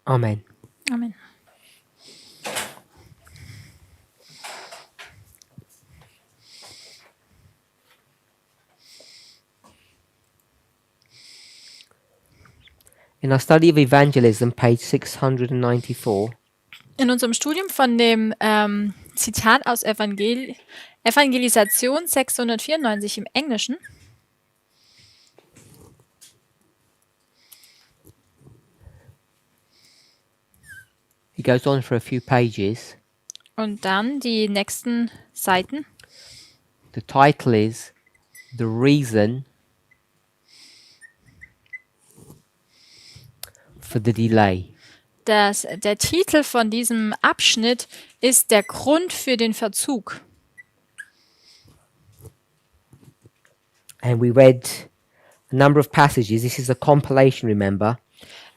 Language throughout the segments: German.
Amen. Amen. In our study of evangelism, page 694, In unserem Studium von dem Zitat aus Evangelisation 694 im Englischen it goes on for a few pages. und dann die nächsten Seiten. The title is The Reason for the Delay. Der Titel von diesem Abschnitt ist der Grund für den Verzug. And we read a number of passages. This is a compilation, remember,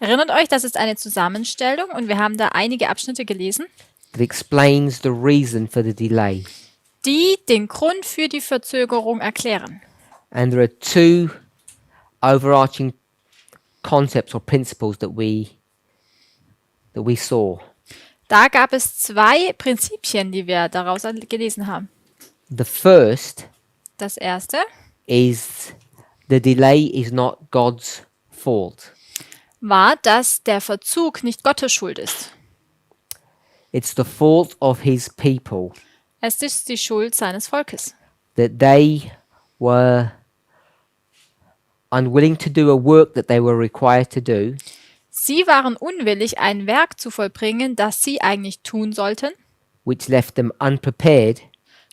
Erinnert euch, das ist eine Zusammenstellung und wir haben da einige Abschnitte gelesen, that explains the reason for the delay. die den Grund für die Verzögerung erklären. And there are two overarching concepts or principles that we saw. Da gab es zwei Prinzipien, die wir daraus gelesen haben. The first Das erste is the delay is not God's fault. war, dass der Verzug nicht Gottes Schuld ist. It's the fault of his people, Es ist die Schuld seines Volkes, that they were unwilling to do a work that they were required to do, sie waren unwillig, ein Werk zu vollbringen, das sie eigentlich tun sollten, which left them unprepared.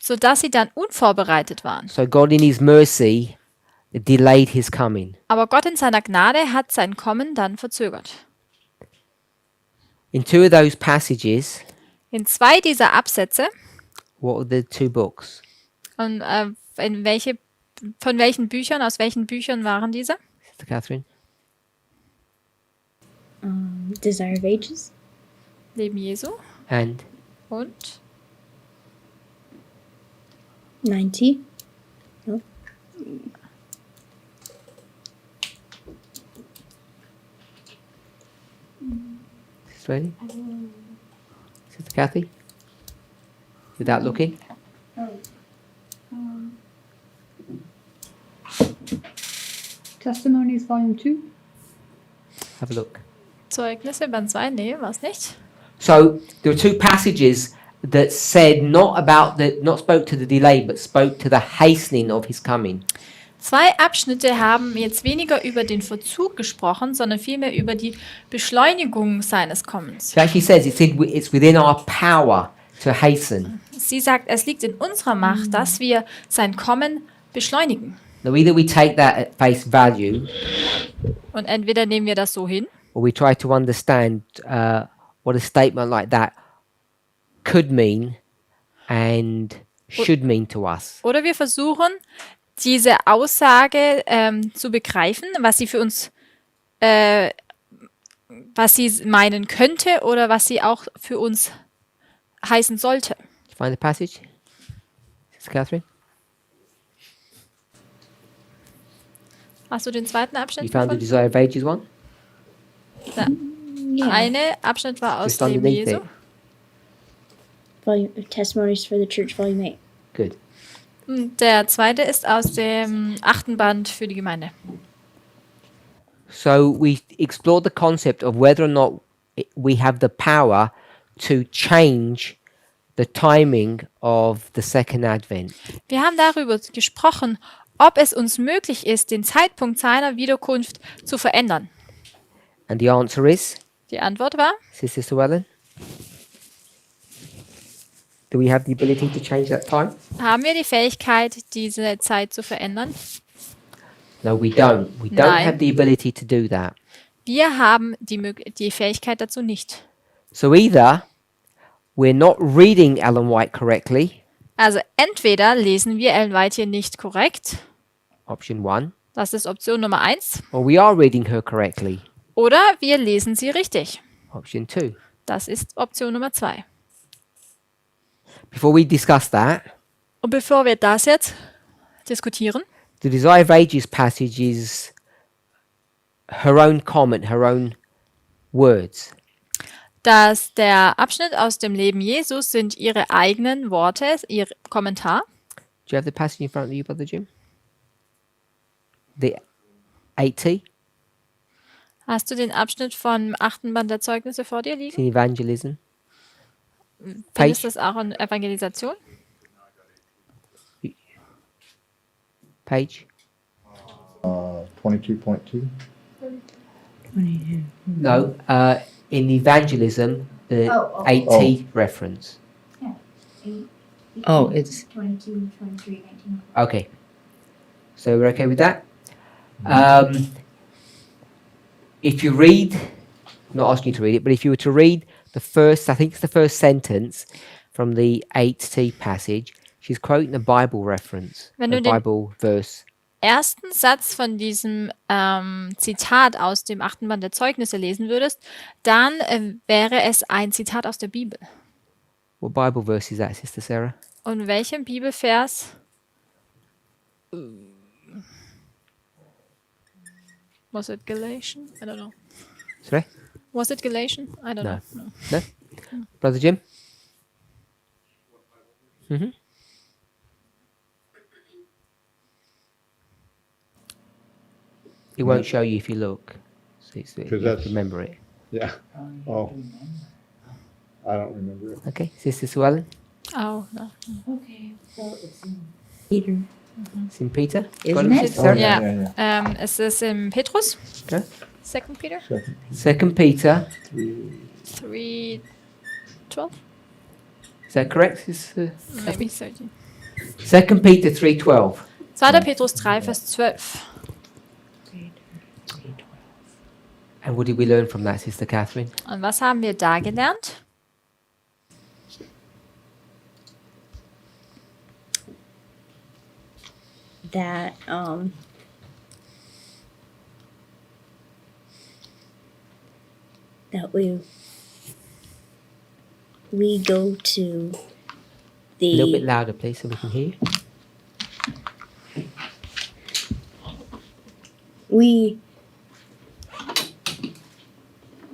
sodass sie dann unvorbereitet waren. So God in his mercy delayed his coming. Aber Gott in seiner Gnade hat sein Kommen dann verzögert. In two of those passages, In zwei dieser Absätze, what are the two books? und, von welchen Büchern, aus welchen Büchern waren diese? Sister Catherine? Desire of Ages. Leben Jesu And und 90. Sister ready? Sister Kathy? Without looking? Testimonies, Volume 2. Have a look. Zeugnisse, Band 2, nee, war es nicht. So there are two passages that said not spoke to the delay, but spoke to the hastening of his coming. Zwei Abschnitte haben jetzt weniger über den Verzug gesprochen, sondern vielmehr über die Beschleunigung seines Kommens. She actually says it's within our power to hasten. Sie sagt, es liegt in unserer Macht, dass wir sein Kommen beschleunigen. Now either we take that at face value, Und entweder nehmen wir das so hin, or we try to understand what a statement like that could mean and should mean to us. oder wir versuchen, diese Aussage zu begreifen, was sie für uns, was sie meinen könnte oder was sie auch für uns heißen sollte. Find the passage, Sister Catherine. Hast du den zweiten You Abschnitt found the gefunden? Desire of Ages one. Ja. Eine Abschnitt war aus Just dem underneath Jesu. it. Volume Testimonies for the Church, Volume 8. Good. Und der zweite ist aus dem 8. Band für die Gemeinde. So we explored the concept of whether or not we have the power to change the timing of the second advent. Wir haben darüber gesprochen, ob es uns möglich ist, den Zeitpunkt seiner Wiederkunft zu verändern. And the answer is, Die Antwort war, Sister Llewellyn, do we have the ability to change that time? haben wir die Fähigkeit, diese Zeit zu verändern? No, we don't. We don't Nein. have the ability to do that. Wir haben die Fähigkeit dazu nicht. So either we're not reading Ellen White correctly, Also entweder lesen wir Ellen White hier nicht korrekt, option 1, das ist Option Nummer 1, or we are reading her correctly, oder wir lesen sie richtig, option 2. das ist Option Nummer 2. Before we discuss that, Und bevor wir das jetzt diskutieren, the Desire of Ages passage is her own comment, her own words. dass der Abschnitt aus dem Leben Jesus sind ihre eigenen Worte, ihr Kommentar. Do you have the passage in front of you, Brother Jim? The 80. Hast du den Abschnitt vom 8. Band der Zeugnisse vor dir It's liegen? in evangelism. Findest Page. du das auch in Evangelisation? Page. 22.2. No, in evangelism, the 80 reference. Oh, it's 22, 23, 19. Okay. So we're okay with that? If you read, not asking you to read it, but if you were to read the first, I think it's the first sentence from the 8t passage, she's quoting a Bible reference, Wenn a du den- Bible verse. Ersten Satz von diesem Zitat aus dem 8. Band der Zeugnisse lesen würdest, dann wäre es ein Zitat aus der Bibel. What Bible verse is that, Sister Sarah? Und welchem Bibelvers? Was it Galatian? I don't know. Sorry? Was it Galatian? I don't No. know. No? Brother Jim? Mm-hmm. It won't show you if you look. So it's, you have to that's- remember it. Yeah. Oh. I don't remember it. Okay, Sister Suellen? Oh, no. Okay, so it's in Peter. It's in Peter? Isn't Got it? Sister Sarah? Ja. yeah. Es ist im Petrus. Okay. 2. Peter. Second Peter. 3:12. Is that correct? Sister? Maybe 13. Second Peter 3:12. 2. Petrus 3, Vers 12. And what did we learn from that, Sister Catherine? Und was haben wir da gelernt? that that we go to A little bit the louder, please, so we can hear you.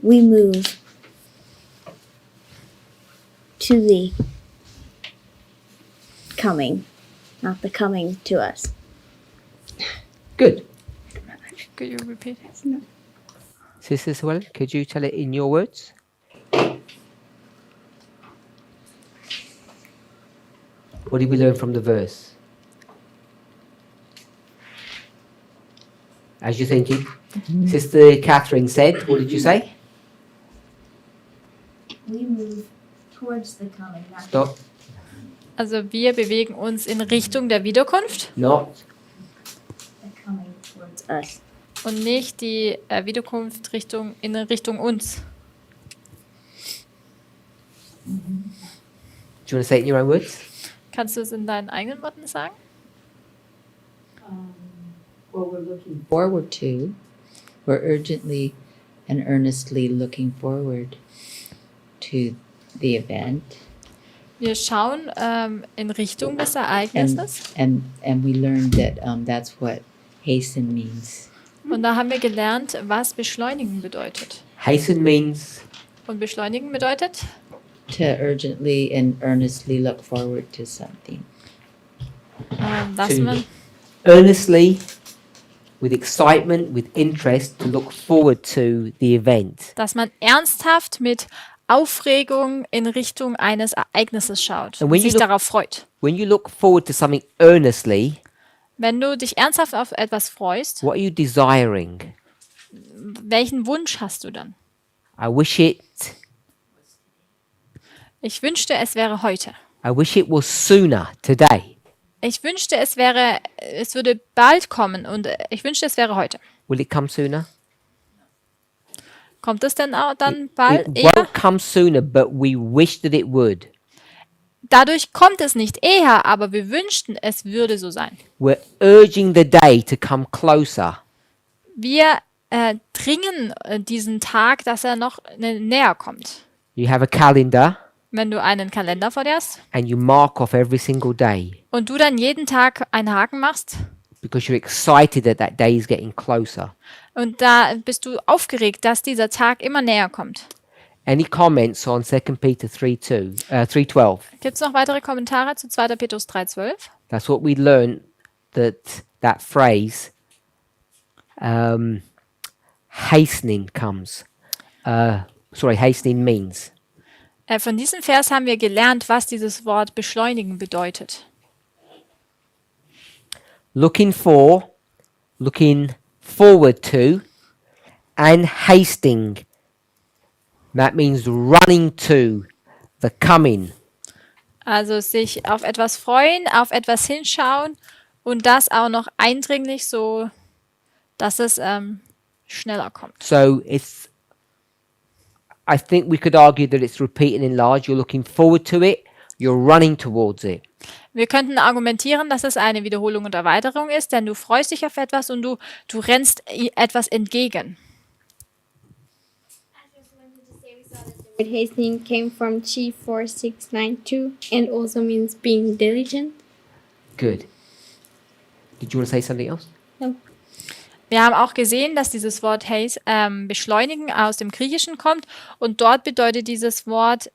we move to the coming, not the coming to us. Good. Could you repeat? Sister Suellen, could you tell it in your words? What did we learn from the verse? As you're thinking, Sister Catherine said, what did you say? We move towards the coming, not Stop. Also wir bewegen uns in Richtung der Wiederkunft Not. the coming towards us. und nicht die Wiederkunft in Richtung uns. Do you want to say it in your own words? Kannst du es in deinen eigenen Worten sagen? What we're looking forward to, we're urgently and earnestly looking forward to the event, Wir schauen in Richtung des Ereignisses and we learned that that's what hasten means. und da haben wir gelernt, was beschleunigen bedeutet. Hasten means Und beschleunigen bedeutet, To urgently and earnestly look forward to something. dass To- man earnestly, with excitement, with interest, to look forward to the event. ernsthaft mit Aufregung in Richtung eines Ereignisses schaut And und when you sich look- darauf freut. When you look forward to something earnestly, Wenn du dich ernsthaft auf etwas freust, what are you desiring? welchen Wunsch hast du dann? I wish it Ich wünschte, es wäre heute. I wish it was sooner today. Ich wünschte, es würde bald kommen und ich wünschte, es wäre heute. Will it come sooner? Kommt es denn auch dann bald It eher? won't come sooner, but we wish that it would. Dadurch kommt es nicht eher, aber wir wünschten, es würde so sein. We're urging the day to come closer. Wir dringen diesen Tag, dass er noch näher kommt. You have a calendar Wenn du einen Kalender vor dir hast and you mark off every single day und du dann jeden Tag einen Haken machst because you're excited that that day is getting closer. und da bist du aufgeregt, dass dieser Tag immer näher kommt. Any comments on 2 Peter 3:12? Gibt es noch weitere Kommentare zu 2. Petrus 3,12? That's what we learned, that phrase hastening comes. Hastening means. Von diesem Vers haben wir gelernt, was dieses Wort beschleunigen bedeutet. Looking forward to, and hasting. That means running to, the coming. Also sich auf etwas freuen, auf etwas hinschauen und das auch noch eindringlich, so dass es schneller kommt. So I think we could argue that it's repeat and enlarge. You're looking forward to it. You're running towards it. Wir könnten argumentieren, dass es eine Wiederholung und Erweiterung ist, denn du freust dich auf etwas und du rennst etwas entgegen. The word hastening came from G4692 and also means being diligent. Good. Did you want to say something else? No. Wir haben auch gesehen, dass dieses Wort beschleunigen aus dem Griechischen kommt und dort bedeutet dieses Wort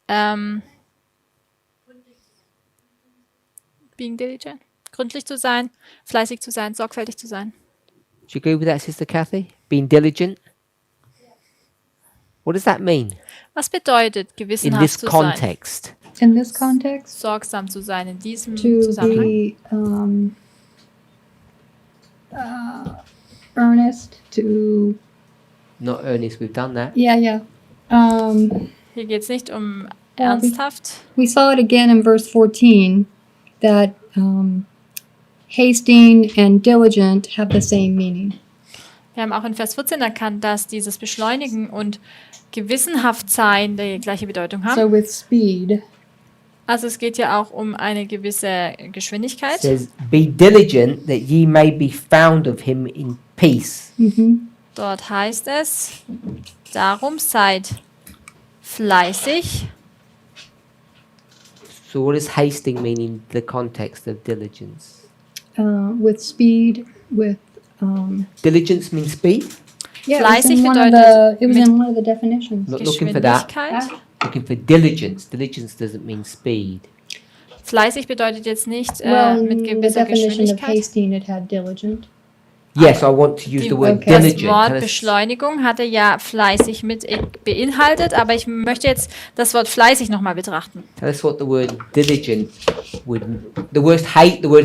being diligent, gründlich zu sein, fleißig zu sein, sorgfältig zu sein. Do you agree with that, Sister Kathy? Being diligent? What does that mean Was bedeutet in gewissenhaft this zu sein, In this context, sorgsam zu sein in diesem to Zusammenhang? be earnest, to Not earnest, we've done that. yeah. Hier geht es nicht um Ja, ernsthaft. We saw it again in verse 14 that hasting and diligent have the same meaning. Wir haben auch in Vers 14 erkannt, dass dieses Beschleunigen und gewissenhaft sein die gleiche Bedeutung haben. So with speed, Also es geht ja auch um eine gewisse Geschwindigkeit. It says, be diligent that ye may be found of him in peace. Dort heißt es, darum seid fleißig. So what does hasting mean in the context of diligence? with speed, with Diligence means speed? yeah. Fleißig It was bedeutet in mit- one of the definitions. Not looking for that. Geschwindigkeit. Looking for diligence. Diligence doesn't mean speed. Fleißig bedeutet jetzt nicht Well, mit in the gewisser definition of Geschwindigkeit. hasting, it had diligent. Yes, I want to use Die- the word Okay. Das diligent. Wort Tell us- Beschleunigung hatte ja fleißig mit beinhaltet, aber ich möchte jetzt das Wort fleißig nochmal betrachten. Tell us what the word diligent would. The word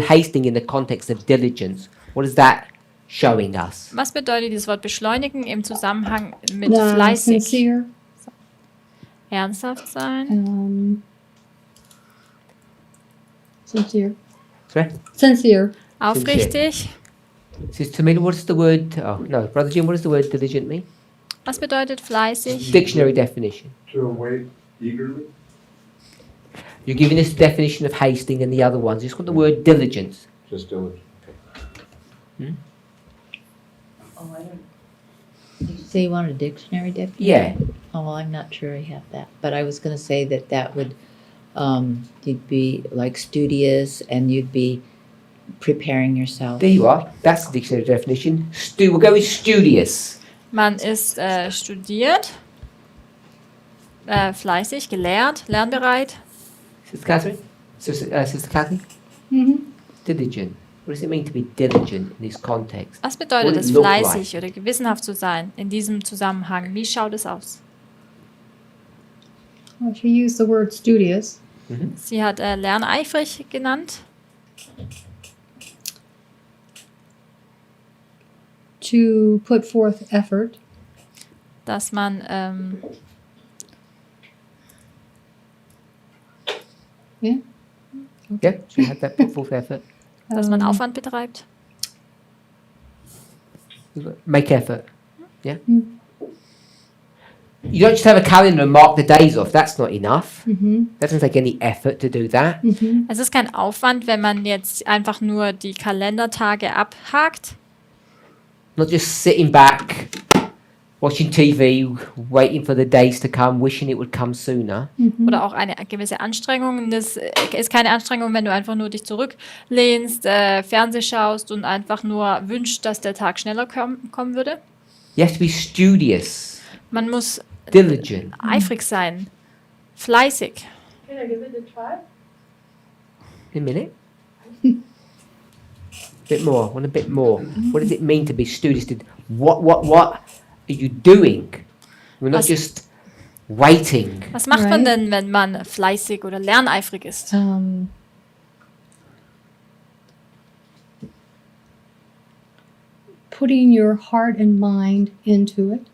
hasting in the context of diligence. What is that showing us? Was bedeutet dieses Wort beschleunigen im Zusammenhang mit The fleißig? sincere, Ernsthaft sein, sincere, Sorry? sincere. aufrichtig. Sister Miller, what does the word? Oh no, Brother Jim, what does the word diligent mean? Was bedeutet fleißig? Dictionary definition. To await eagerly. You're giving us the definition of hasting and the other ones. Just want the word diligence. Just diligent. Did you say you want a dictionary definition? Yeah. Oh, well, I'm not sure I have that, but I was going to say that would, you'd be like studious and you'd be preparing yourself. There you are. That's the dictionary definition. We'll go with studious. Man ist studiert, fleißig, gelehrt, lernbereit. Sister Catherine? Sister Kathy? Diligent. What does it mean to be diligent in this context? Was What bedeutet does es, it look fleißig oder gewissenhaft zu sein in diesem Zusammenhang? Wie schaut es aus? Well, she used the word studious. Sie hat lerneifrig genannt. To put forth effort. Dass man Yeah, she had that put forth effort. Aufwand betreibt. Make effort. Yeah. You don't just have a calendar and mark the days off. That's not enough. Doesn't take any effort to do that. Es ist kein Aufwand, wenn man jetzt einfach nur die Kalendertage abhakt. Not just sitting back, watching TV, waiting for the days to come, wishing it would come sooner. Oder auch eine gewisse Anstrengung. Das ist keine Anstrengung, wenn du einfach nur dich zurücklehnst, Fernseh schaust und einfach nur wünschst, dass der Tag schneller kommen würde. You have to be studious. Man muss Diligent. eifrig sein, fleißig. Can I give it a try? In a minute. Bit more. Want a bit more. What does it mean to be studious? What are you doing? We're not Was- just waiting. Was macht man Right. denn, wenn man fleißig oder lerneifrig ist? Putting your heart and mind into it,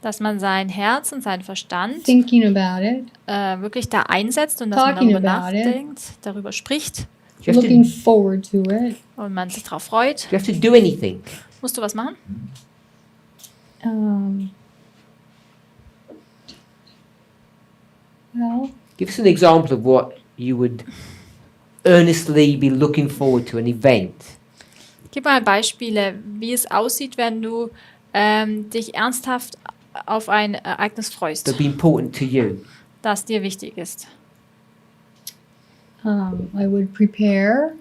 Dass man sein Herz und seinen Verstand thinking about it, wirklich da einsetzt und dass man Talking darüber about it. nachdenkt, darüber spricht Do you have looking to, forward to it. und man sich darauf freut. do you have to do anything? Musst du was machen? Well, Give us an example of what you would earnestly be looking forward to, an event. Gib mal Beispiele, wie es aussieht, wenn du dich ernsthaft auf ein Ereignis freust, That'd be important to you. das dir wichtig ist. I would prepare.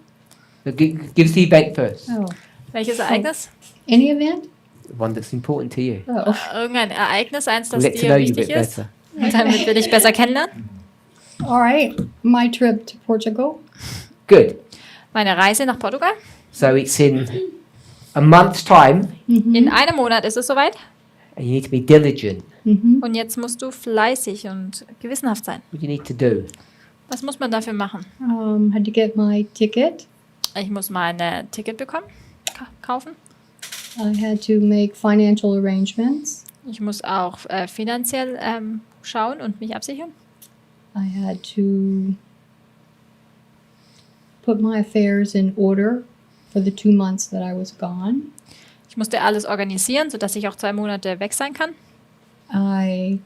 Give us the event first. Oh, Welches Ereignis? any event? One that's important to you. Oh, Irgendein Ereignis, eins, We'll das get to know dir you a wichtig bit ist, better. damit wir dich besser kennenlernen. all right. My trip to Portugal. Good. Meine Reise nach Portugal. So it's in a month's time, In einem Monat ist es soweit. and you need to be diligent. Und jetzt musst du fleißig und gewissenhaft sein. What do you need to do? Was muss man dafür machen? Had to get my ticket. Ich muss mein Ticket bekommen, kaufen. I had to make financial arrangements. Ich muss auch finanziell schauen und mich absichern. I had to put my affairs in order for the 2 months that I was gone. Ich musste alles organisieren, sodass ich auch 2 Monate weg sein kann. I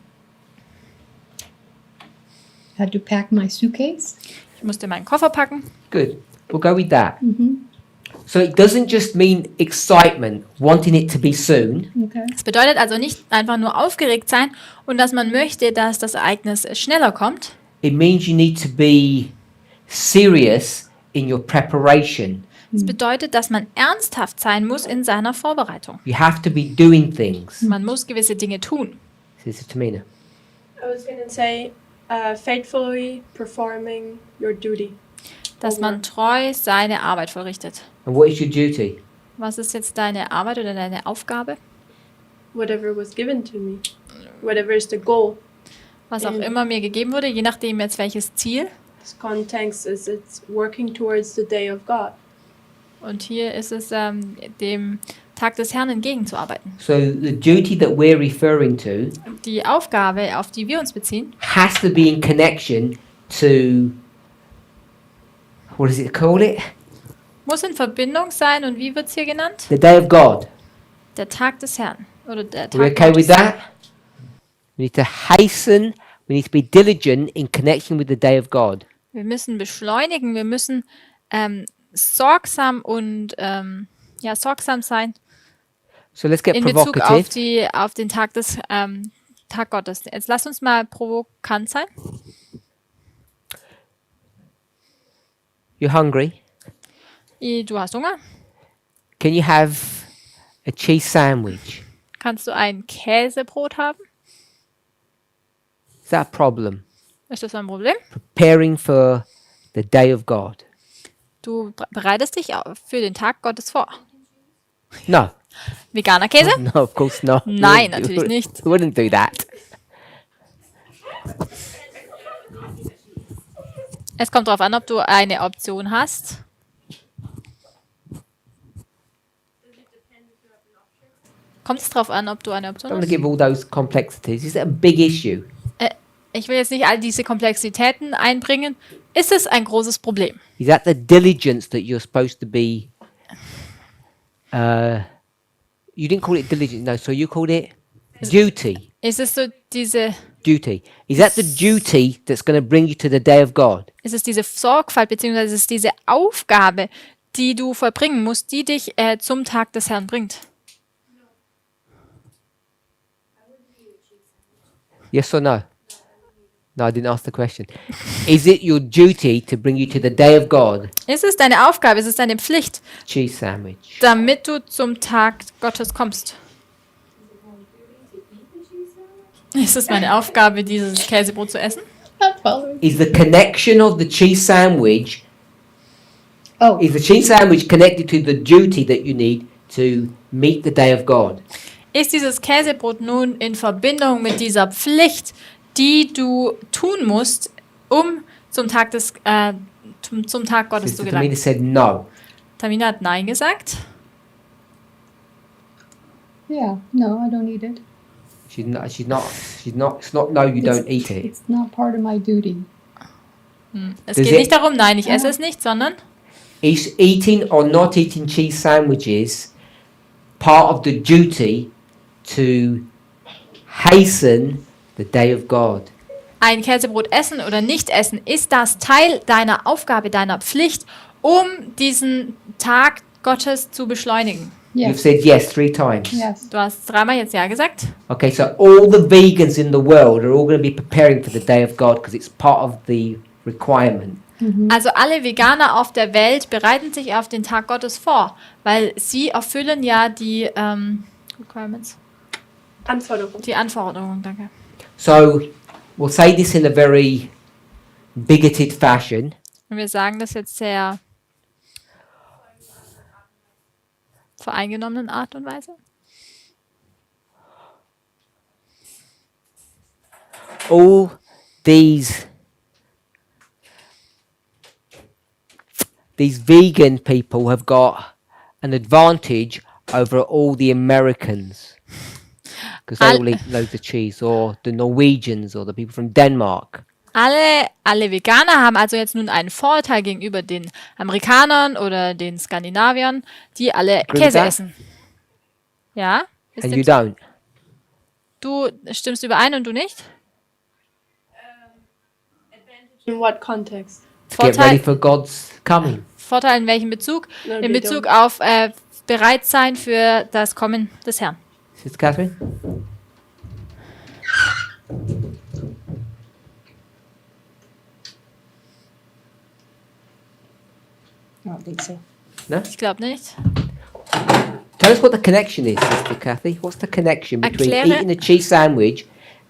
had to pack my suitcase. Ich musste meinen Koffer packen. Good. We'll go with that. So it doesn't just mean excitement, wanting it to be soon. Okay. Das bedeutet also nicht einfach nur aufgeregt sein und dass man möchte, dass das Ereignis schneller kommt. It means you need to be serious in your preparation. Es bedeutet, dass man ernsthaft sein muss in seiner Vorbereitung. You have to be doing things. Man muss gewisse Dinge tun. This is Tamina. I was going to say, faithfully performing your duty. Dass man treu seine Arbeit vollrichtet. And what is your duty? Was ist jetzt deine Arbeit oder deine Aufgabe? Whatever was given to me. Whatever is the goal. Was auch immer mir gegeben wurde, je nachdem jetzt welches Ziel. This context is it's working towards the day of God. Und hier ist es, dem Tag des Herrn entgegenzuarbeiten. So the duty that we're referring to Die Aufgabe, auf die wir uns beziehen, has to be in connection to, what does it call it? muss in Verbindung sein. Und wie wird es hier genannt? The day of God. Der Tag des Herrn. Oder der Are we Tag okay with Gottes. that? We need to hasten, we need to be diligent in connection with the day of God. Wir müssen beschleunigen, wir müssen sorgsam und sorgsam sein So let's get in Bezug provocative. auf den Tag des Tag Gottes. Jetzt lasst uns mal provokant sein. You're hungry. Du hast Hunger? Can you have a cheese sandwich? Kannst du ein Käsebrot haben? Is that a problem? Ist das ein Problem? Preparing for the day of God. Du bereitest dich für den Tag Gottes vor. No. Veganer Käse? No, of course not. Nein, natürlich nicht. We wouldn't do that. Es kommt darauf an, ob du eine Option hast. Kommt es darauf an, ob du eine I Option don't want to hast? give all those complexities. It's a big issue. Ich will jetzt nicht all diese Komplexitäten einbringen. Ist es ein großes Problem? Is that the diligence that you're supposed to be? You didn't call it diligence, no. So you called it duty. Ist es so diese, Duty. Is that the duty that's going to bring you to the day of God? ist es diese Sorgfalt beziehungsweise ist es diese Aufgabe, die du vollbringen musst, die dich zum Tag des Herrn bringt? Yes or no? No, I didn't ask the question. Is it your duty to bring you to the day of God? Ist es deine Aufgabe, ist es deine Pflicht, Cheese sandwich. damit du zum Tag Gottes kommst? Ist es meine Aufgabe, dieses Käsebrot zu essen? Not following. Is the connection of the cheese sandwich, Oh, is the cheese sandwich connected to the duty that you need to meet the day of God? Ist dieses Käsebrot nun in Verbindung mit dieser Pflicht, die du tun musst, um zum Tag zum Tag Gottes zu Sister Tamina gelangen? said no. Tamina hat Nein gesagt. yeah. No, I don't eat it. It's not no, you don't eat it. It's not part of my duty. Es Does geht it- nicht darum, nein, ich esse es nicht, sondern Is eating or not eating cheese sandwiches part of the duty to hasten the day of God? ein Käsebrot essen oder nicht essen, ist das Teil deiner Aufgabe, deiner Pflicht, um diesen Tag Gottes zu beschleunigen. You've Yes. said yes 3 times. Yes. Du hast 3-mal jetzt Ja gesagt. Okay, so all the vegans in the world are all going to be preparing for the day of God because it's part of the requirement. Also alle Veganer auf der Welt bereiten sich auf den Tag Gottes vor, weil sie erfüllen ja die Requirements, Anforderung. die Anforderungen. Danke. So we'll say this in a very bigoted fashion. Und wir sagen das jetzt sehr voreingenommenen Art und Weise. All these vegan people have got an advantage over all the Americans because they Al- all eat loads of cheese, or the Norwegians, or the people from Denmark. Alle Veganer haben also jetzt nun einen Vorteil gegenüber den Amerikanern oder den Skandinaviern, die alle Agree with Käse that? essen. Ja? And you don't. Du stimmst überein und du nicht? In what context? To get ready Vorteil, for God's coming. Vorteil in welchem Bezug? No, In they Bezug don't. auf bereit sein für das Kommen des Herrn. Sister Catherine? I don't think so. Ich glaube nicht. Tell us what the connection is, Sister Kathy. What's the connection between Erkläre- eating a cheese sandwich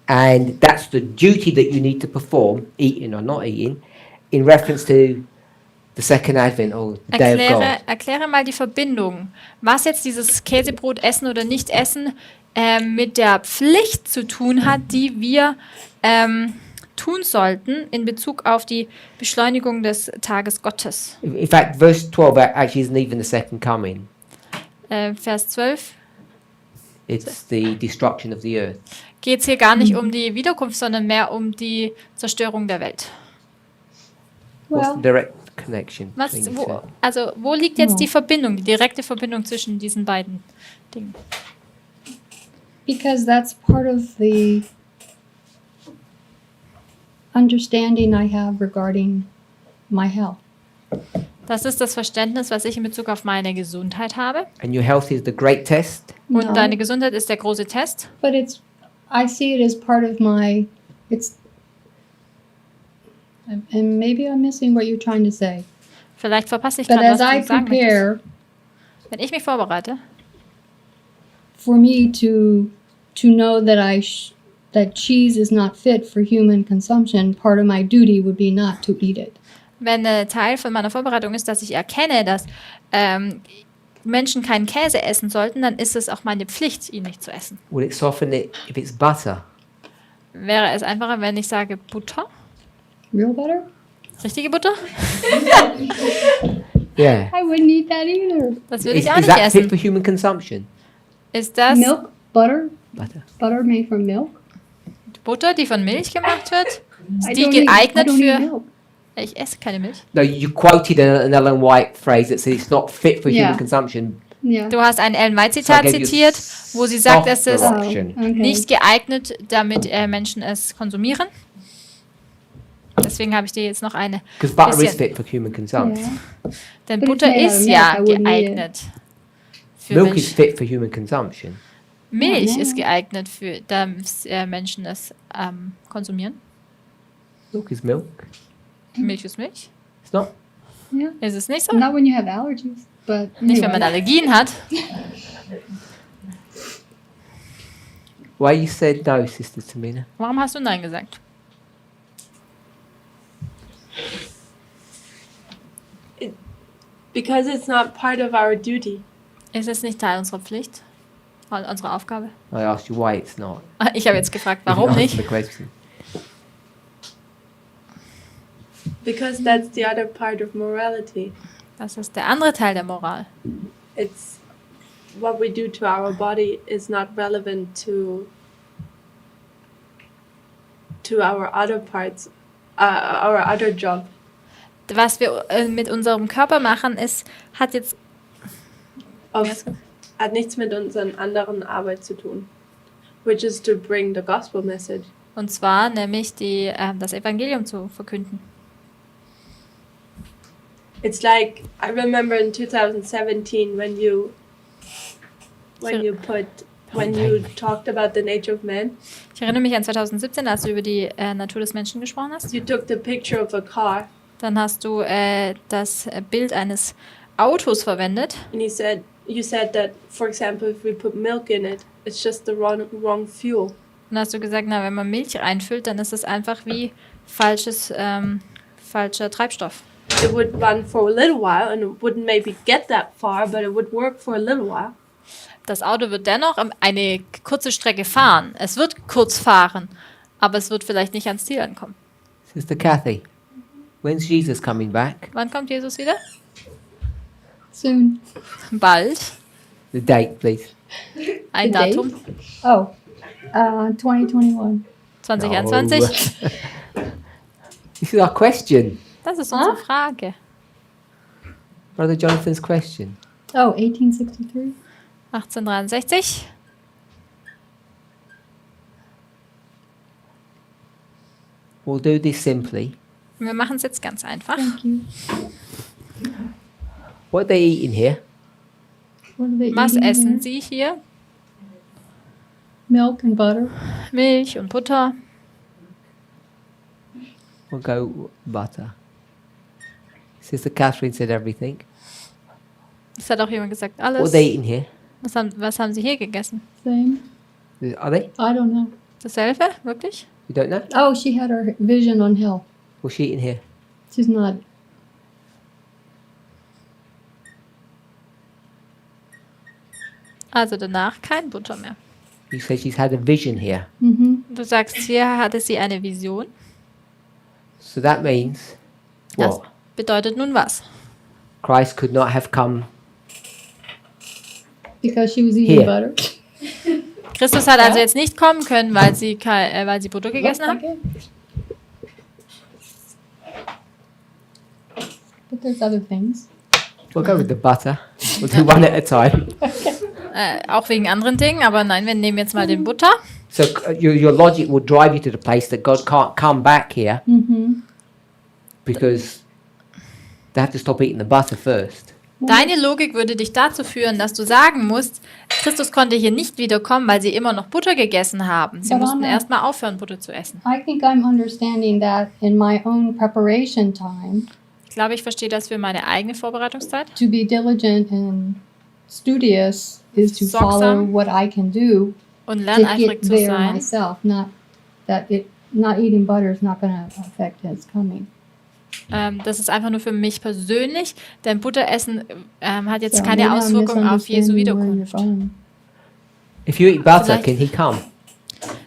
and that's the duty that you need to perform, eating or not eating, in reference to the second advent or the day of God? Erkläre mal die Verbindung, was jetzt dieses Käsebrot essen oder nicht essen mit der Pflicht zu tun hat, die wir tun sollten in Bezug auf die Beschleunigung des Tages Gottes. In fact, verse 12 actually isn't even the second coming. Vers 12 It's the destruction of the earth. geht es hier gar nicht um die Wiederkunft, sondern mehr um die Zerstörung der Welt. What's the Well, direct connection Was, between the two? wo liegt jetzt die Verbindung, die direkte Verbindung zwischen diesen beiden Dingen? because that's part of the understanding I have regarding my health. Das ist das Verständnis, was ich in Bezug auf meine Gesundheit habe. And your health is the great test. Und No, deine Gesundheit ist der große Test. but I see it as part of and maybe I'm missing what you're trying to say. Vielleicht verpasse ich But gerade, as was I du sagen möchtest. prepare Wenn ich mich vorbereite, for me to know that cheese is not fit for human consumption, part of my duty would be not to eat it. wenn Teil von meiner Vorbereitung ist, dass ich erkenne, dass Menschen keinen Käse essen sollten, dann ist es auch meine Pflicht, ihn nicht zu essen. Will it soften it if it's butter? Wäre es einfacher, wenn ich sage Butter? Real butter? Richtige Butter? Yeah. I wouldn't eat that either. Das würde Is, ich auch is nicht that fit essen. for human consumption? Ist das Milk, butter, Butter. butter made from milk. Butter, die von Milch gemacht wird? Ist I die don't eat- I geeignet don't eat für... milk. Ich esse keine Milch. No, you quoted an Ellen White phrase that says it's not fit for Yeah. human consumption. Yeah. Du hast ein Ellen White-Zitat So I gave you zitiert, wo sie sagt, es ist softer option. Okay. nicht geeignet, damit Menschen es konsumieren. Deswegen habe ich dir jetzt noch eine. Because butter is Bisschen. fit for human consumption. Yeah. Denn But it's Butter made out of ist milk, ja I wouldn't eat it. geeignet für Milk is Milch. fit for human consumption. Milch Ja. ist geeignet für, damit Menschen es konsumieren. Milk is milk. Milch ist Milch. It's not. Yeah. Ist es nicht so? Not when you have allergies, but Nicht, wenn man anyway. Allergien hat. Why you said no, Sister Tamina? Warum hast du Nein gesagt? Because it's not part of our duty. Ist es nicht Teil unserer Pflicht? Unsere Aufgabe? I asked you why it's not. Ich habe jetzt gefragt, You warum answered nicht? the question. Because that's the other part of morality. Das ist der andere Teil der Moral. It's what we do to our body is not relevant to our other parts, our other job. Was wir mit unserem Körper machen, hat jetzt Hat nichts mit unseren anderen Arbeit zu tun, which is to bring the gospel message. und zwar nämlich das Evangelium zu verkünden. It's like I remember in 2017 when you talked about the nature of man. Ich erinnere mich an 2017, als du über die Natur des Menschen gesprochen hast. You took the picture of a car Dann hast du das Bild eines Autos verwendet. and you said that, for example, if we put milk in it, it's just the wrong fuel. Und hast du gesagt, na, wenn man Milch reinfüllt, dann ist es einfach wie falscher Treibstoff. It would run for a little while and it wouldn't maybe get that far, but it would work for a little while. Das Auto wird dennoch eine kurze Strecke fahren. Es wird kurz fahren, aber es wird vielleicht nicht ans Ziel ankommen. Sister Kathy, when's Jesus coming back? Wann kommt Jesus wieder? Soon. Bald. The date, please. Ein The date? Datum. Oh, 2021. 2021. Oh. This is our question. Das ist unsere Frage. Brother Jonathan's question. Oh, 1863. 1863. We'll do this simply. Wir machen es jetzt ganz einfach. Thank you. What are they eating here? What are they Was eating essen here? Sie hier? Milk and butter. Milch und Butter. We'll go butter. Sister Catherine said everything. Das hat auch jemand gesagt. What are Alles. they eating here? Was haben Sie hier gegessen? Same. Are they? I don't know. Dasselbe? Wirklich? You don't know? Oh, she had her vision on hell. What's she eating here? She's not. Also danach kein Butter mehr. You said she's had a vision here. Mm-hmm. Du sagst, hier hatte sie eine Vision. So that means Das what? bedeutet nun was? Christ could not have come. Because she was eating Here. butter. Christus hat also jetzt nicht kommen können, weil sie Butter gegessen haben. Okay. But there's other things. We'll go with the butter. We'll do one at a time. Auch wegen anderen Dingen, aber nein, wir nehmen jetzt mal den Butter. So your logic will drive you to the place that God can't come back here Mm-hmm. because they have to stop eating the butter first. Deine Logik würde dich dazu führen, dass du sagen musst, Christus konnte hier nicht wiederkommen, weil sie immer noch Butter gegessen haben. Sie Aber mussten Anna- erstmal aufhören, Butter zu essen. I think I'm understanding that in my own preparation time Ich glaube, ich verstehe das für meine eigene Vorbereitungszeit. to be diligent and studious is to Sorgsam. follow what I can do Und to lerneifrig get zu there sein. myself. Not eating butter is not going to affect his coming. Das ist einfach nur für mich persönlich, denn Butteressen hat jetzt So keine maybe I'm Auswirkung auf Jesu misunderstanding where you're Wiederkunft. going. If you eat butter, Vielleicht- can he come?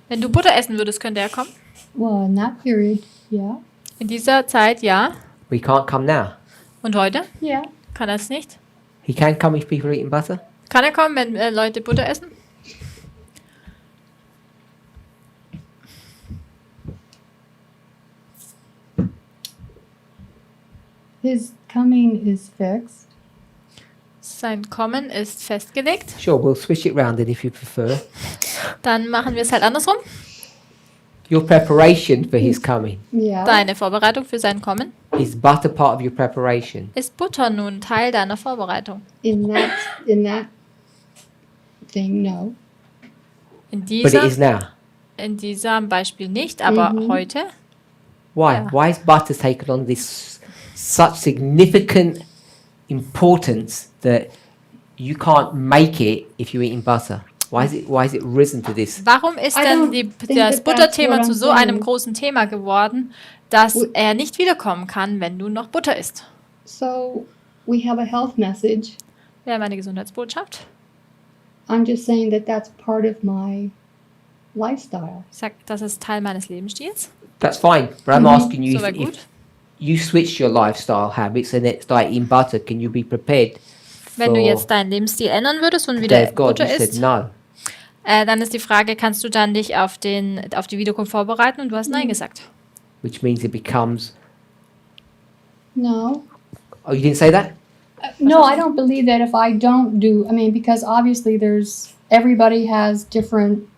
Wenn du Butter essen würdest, könnte er kommen. Well, in that period, yeah. In dieser Zeit ja. We can't come now. Und heute? Yeah. Kann er es nicht? He can come if people are eating butter. Kann er kommen, wenn Leute Butter essen? His coming is fixed. Sein Kommen ist festgelegt. Sure, we'll switch it round then if you prefer. Dann machen wir es halt andersrum. Your preparation for his coming. Yeah. Deine Vorbereitung für sein Kommen. Is butter part of your preparation? Ist Butter nun Teil deiner Vorbereitung? In that thing, no. In But it is dieser, now. in diesem Beispiel nicht, aber heute. Why? Yeah. Why has butter taken on this such significant importance that you can't make it if you're eating butter? Why is it risen to this? Warum ist I denn don't think das that Butterthema that's zu what I'm so einem saying. großen Thema geworden, dass er nicht wiederkommen kann, wenn du noch Butter isst? So we have a health message. Wir haben eine Gesundheitsbotschaft. I'm just saying that that's part of my lifestyle. Ich sag, das ist Teil meines Lebensstils. That's fine, but I'm asking you Soweit if gut. you switch your lifestyle habits and it's like eating butter, can you be prepared Wenn du for jetzt deinen Lebensstil ändern würdest und the wieder day of God? Butter You said isst, no. dann ist die Frage, kannst du dann dich auf die Wiederkunft vorbereiten? Und du hast Nein gesagt. Which means it becomes. No. Oh, you didn't say that? No, I don't believe that if I don't do, I mean, because obviously everybody has different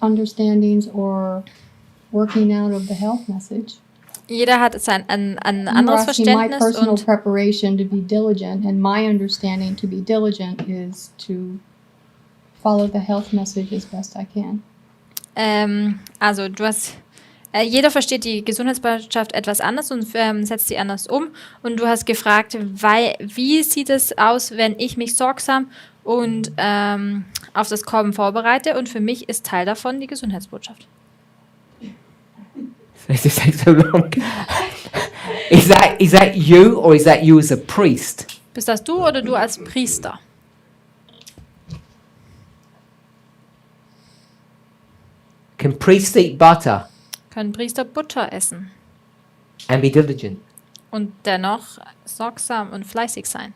understandings or working out of the health message. Jeder hat ein You're anderes asking my Verständnis personal und preparation to be diligent, and my understanding to be diligent is to follow the health message as best I can. also du hast jeder versteht die Gesundheitsbotschaft etwas anders und setzt sie anders um. Und du hast gefragt, wie sieht es aus, wenn ich mich sorgsam und auf das Kommen vorbereite? Und für mich ist Teil davon die Gesundheitsbotschaft. This takes so long. Is that you or is that you as a priest? Bist das du oder du als Priester? Can priests eat butter Können Priester Butter essen and be diligent? und dennoch sorgsam und fleißig sein?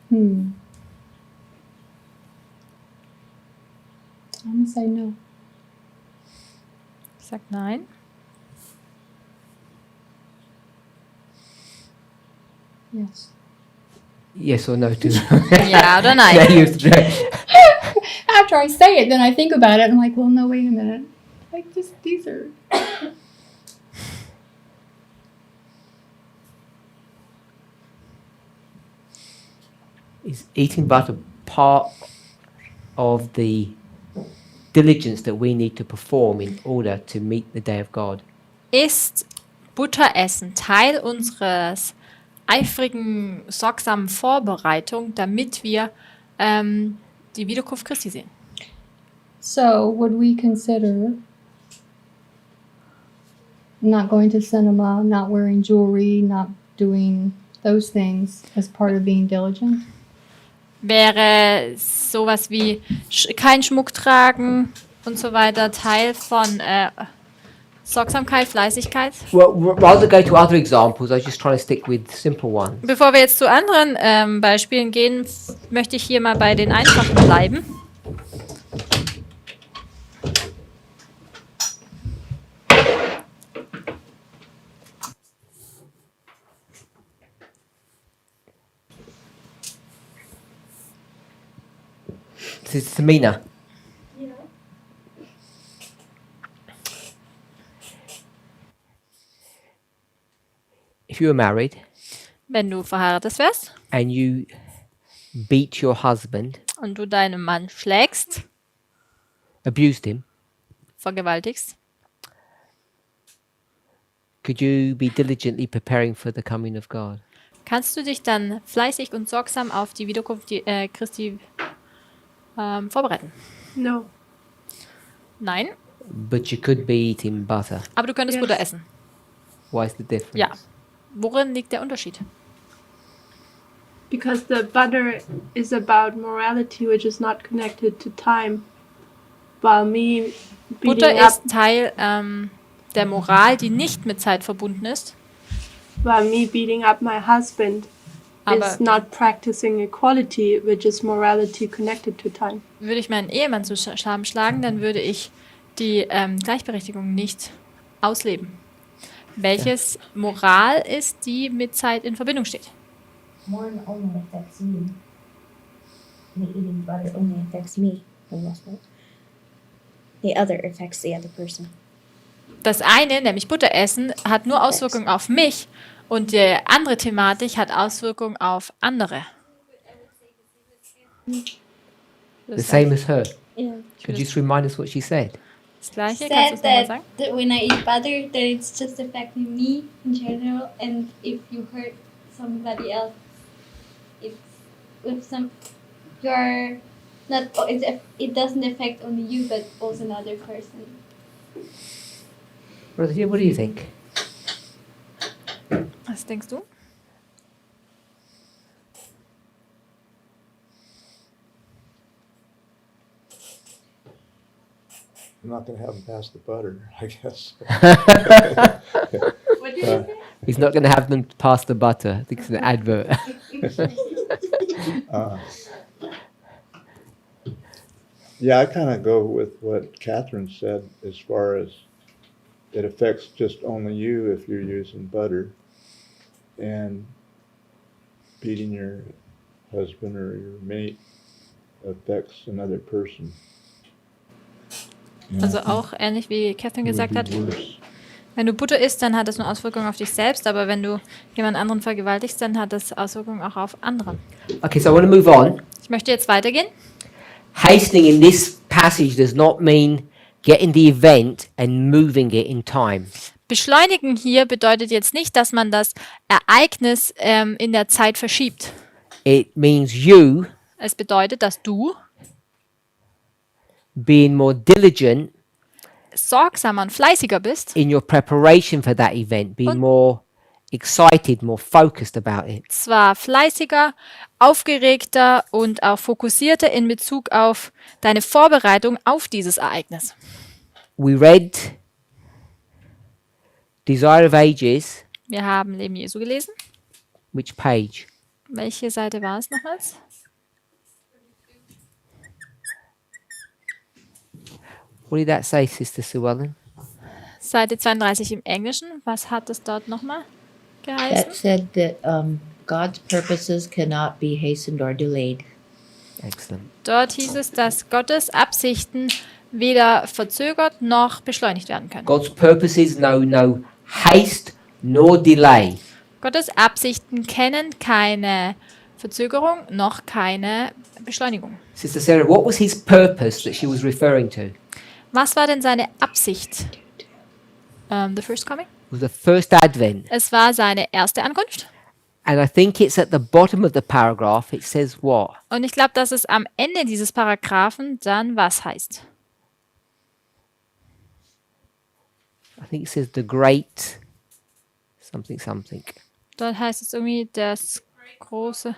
I'm gonna say no. Ich sag nein. Yes. Yes or no to Ja oder Yeah, nein? you have to try. After I say it, then I think about it. And I'm like, well, no, wait a minute. Like, these are. Is eating butter part of the diligence that we need to perform in order to meet the day of God? Ist Butteressen Teil unseres eifrigen, sorgsamen Vorbereitung, damit wir die Wiederkunft Christi sehen? So, would we consider not going to cinema, not wearing jewelry, not doing those things as part of being diligent? Wäre sowas wie kein Schmuck tragen und so weiter Teil von Sorgsamkeit, Fleißigkeit? Well, rather go to other examples, I was just trying to stick with simple ones. Bevor wir jetzt zu anderen Beispielen gehen, möchte ich hier mal bei den einfachen bleiben. This is Tamina. If you were married Wenn du verheiratet wärst and you beat your husband, und du deinen Mann schlägst, abused him, vergewaltigst, could you be diligently preparing for the coming of God? kannst du dich dann fleißig und sorgsam auf die Wiederkunft Christi vorbereiten? No. Nein, But you could be eating butter. aber du könntest Yes. Butter essen. Why is the difference? Ja. Worin liegt der Unterschied? Because the butter is about morality, which is not connected to time. While me Butter beating up, ist Teil der Moral, die nicht mit Zeit verbunden ist. beating up my husband Aber is not practicing equality, which is morality connected to time. würde ich meinen Ehemann zu Scham schlagen, dann würde ich die Gleichberechtigung nicht ausleben. Welches Moral ist, die mit Zeit in Verbindung steht? One only affects you. The eating butter only affects me, for the most part. The other affects the other person. Das eine, nämlich Butter essen, hat nur Auswirkungen auf mich und die andere Thematik hat Auswirkungen auf andere. The same as her. Yeah. Could you just remind us what she said? Das Gleiche, kannst du es nochmal Said sagen? that when I eat butter, that it's just affecting me in general, and if you hurt somebody else, it's with some you're not. It doesn't affect only you, but also another person. What do you think? Was denkst du? I'm not going to have them pass the butter, I guess. What did you say? He's not going to have them pass the butter. I think it's an advert. Uh, yeah, I kind of go with what Catherine said as far as it affects just only you if you're using butter, and beating your husband or your mate affects another person. Also auch ähnlich wie Catherine It would gesagt be hat, worse. wenn du Butter isst, dann hat das nur Auswirkungen auf dich selbst, aber wenn du jemand anderen vergewaltigst, dann hat das Auswirkungen auch auf andere. Okay, so I want to move on. Ich möchte jetzt weitergehen. Hastening in this passage does not mean getting the event and moving it in time. Beschleunigen hier bedeutet jetzt nicht, dass man das Ereignis in der Zeit verschiebt. It means you Es bedeutet, dass du being more diligent sorgsamer und fleißiger bist, in your preparation for that event, being Und- more excited, more focused about it. zwar fleißiger, aufgeregter und auch fokussierter in Bezug auf deine Vorbereitung auf dieses Ereignis. We read Desire of Ages. Wir haben Leben Jesu gelesen. Which page? Welche Seite war es nochmals? What did that say, Sister Sue Ellen? Seite 32 im Englischen. Was hat es dort nochmal geheißen? That said that God's purposes cannot be hastened or delayed. Excellent. Dort hieß es, dass Gottes Absichten weder verzögert noch beschleunigt werden können. God's purposes know no haste nor delay. Gottes Absichten kennen keine Verzögerung noch keine Beschleunigung. Sister Sarah, what was his purpose that she was referring to? Was war denn seine Absicht? The first coming? It was the first advent. Es war seine erste Ankunft. And I think it's at the bottom of the paragraph. It says what? Und ich glaube, dass es am Ende dieses Paragraphen dann was heißt. I think it says the great something something. Dort heißt es irgendwie das große.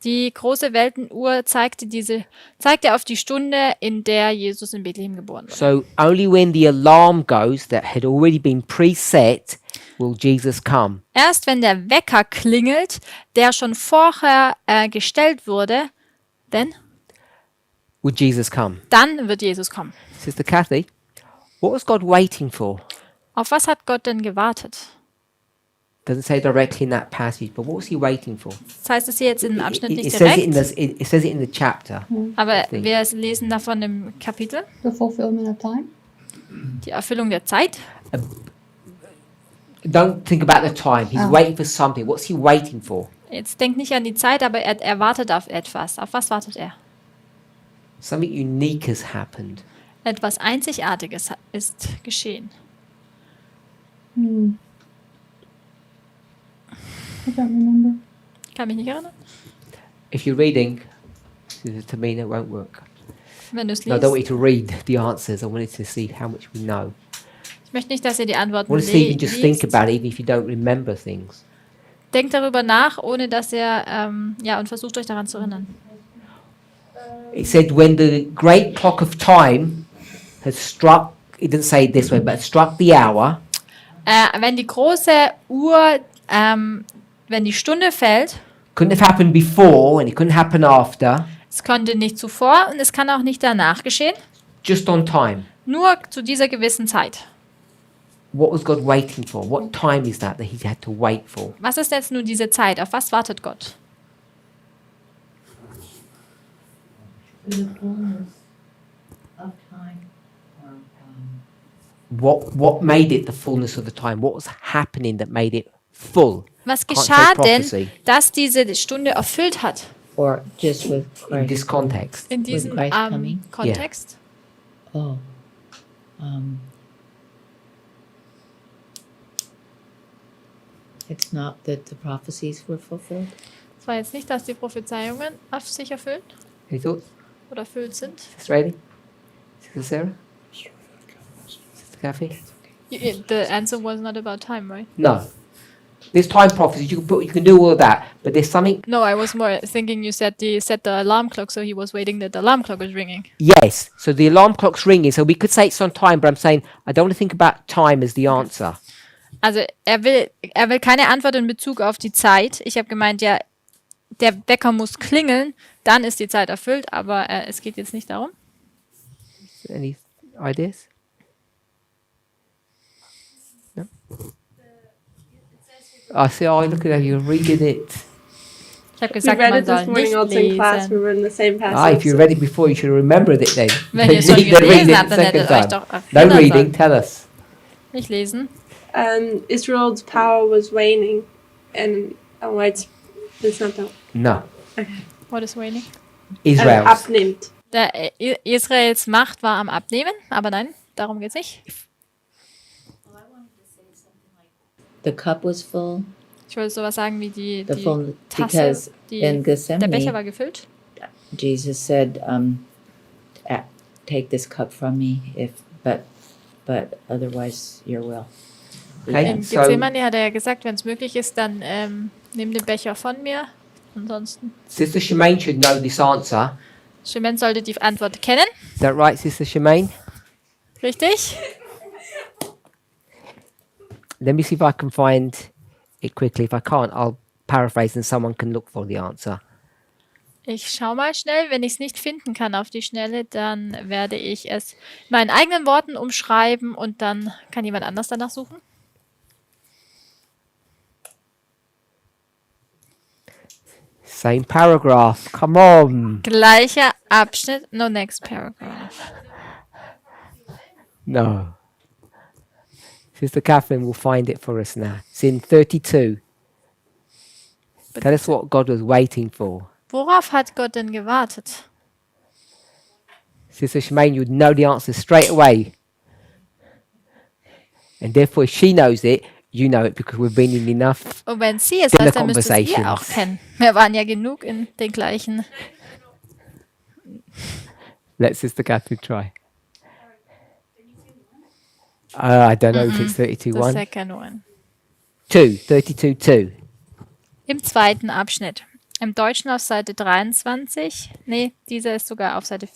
Die große Weltenuhr zeigte auf die Stunde, in der Jesus in Bethlehem geboren wurde. So only when the alarm goes that had already been preset will Jesus come. Erst wenn der Wecker klingelt, der schon vorher gestellt wurde, Would Jesus come? dann wird Jesus kommen. Sister Kathy, what was God waiting for? Auf was hat Gott denn gewartet? Doesn't say directly in that passage, but what was he waiting for? Das heißt es hier jetzt im Abschnitt It nicht says it in direkt, it says it in the chapter. aber think. wir lesen davon im Kapitel, The fulfillment of time. die Erfüllung der Zeit. Don't think about the time. He's waiting for something. What's he waiting for? Jetzt denkt nicht an die Zeit, aber er wartet auf etwas. Auf was wartet er? Something unique has happened. Etwas Einzigartiges ist geschehen. I don't remember. Ich kann mich nicht erinnern. If you're reading, Sister Tamina, it won't work. Wenn du es No, I don't want liest. you to read the answers. I wanted to see how much we know. Ich möchte nicht, dass ihr die I Antworten want to see if you can just think liest. about it, even if you don't remember things. Denkt darüber nach, ohne dass ihr, und versucht euch daran zu erinnern. It said when the great clock of time has struck, it didn't say it this way, but it struck the hour, Wenn die große Uhr, wenn die Stunde fällt, couldn't have happened before and it couldn't happen after, es konnte nicht zuvor und es kann auch nicht danach geschehen, just on time. nur zu dieser gewissen Zeit. What was God waiting for? What time is that he had to wait for? Was ist jetzt nur diese Zeit? Auf was wartet Gott? For the fullness of time. What made it the fullness of the time? What was happening that made it full? Was Can't geschah take denn, prophecy dass diese Stunde erfüllt hat? Or just with in Christ? this context. In diesem Christ coming? Kontext? Oh. Um, it's not that the prophecies were fulfilled? Es war jetzt nicht, dass die Prophezeiungen auf sich erfüllen Any thoughts? oder erfüllt sind. Sister Amy? Sister Sarah? Sister Kathy? The answer was not about time, right? No. There's time prophecies. You can do all of that, but there's something. No, I was more thinking you said the set the alarm clock, so he was waiting that the alarm clock was ringing. Yes. So the alarm clock's ringing. So we could say it's on time, but I'm saying I don't want to think about time as the answer. Also er will keine Antwort in Bezug auf die Zeit. Ich habe gemeint, ja, der Wecker muss klingeln, dann ist die Zeit erfüllt, aber es geht jetzt nicht darum. Any ideas? No. I see. Oh, look at how you're reading it. Ich habe We gesagt, read man it soll this morning nicht also in class. We lesen. were in the same passage. Ah, if you read it before, you should have remembered it then. Wenn ihr es schon Then read gelesen it habt, the dann hättet second ihr euch time. doch No erinnern reading. sollen. Tell us. Nicht lesen. Israel's power was waning, and it's not that. No. What is waning? Israel's. Abnimmt. Israels Macht war am Abnehmen, aber nein, darum geht's nicht. The cup was full, Ich wollte sowas sagen wie die full Tasse, because in der Becher Gethsemane, war gefüllt. Jesus said, "Take this cup from me, but otherwise your will." Okay. In So Gethsemane hat er ja gesagt, wenn es möglich ist, dann nimm den Becher von mir. Ansonsten. Sister Shemaine should know this answer. Shemen sollte die Antwort kennen, Is that right, Sister Shemaine? richtig? Let me see if I can find it quickly. If I can't, I'll paraphrase and someone can look for the answer. Ich schau mal schnell. Wenn ich es nicht finden kann auf die Schnelle, dann werde ich es in meinen eigenen Worten umschreiben und dann kann jemand anders danach suchen. Same paragraph. Come on. Gleicher Abschnitt, no next paragraph. No. Sister Catherine will find it for us now. It's in 32. Tell us what God was waiting for. Worauf hat Gott denn gewartet? Sister Shemaine, you'd know the answer straight away. And therefore, if she knows it, you know it because we've been in enough. Und wenn sie es Dinner weiß, dann müsst ihr es ihr auch conversations. kennen. Wir waren ja genug in den gleichen. Let Sister Catherine try. I don't know if it's 32 The 1. second one. 2. 32 2. Im zweiten Abschnitt. Im Deutschen auf Seite 23. Nee, dieser ist sogar auf Seite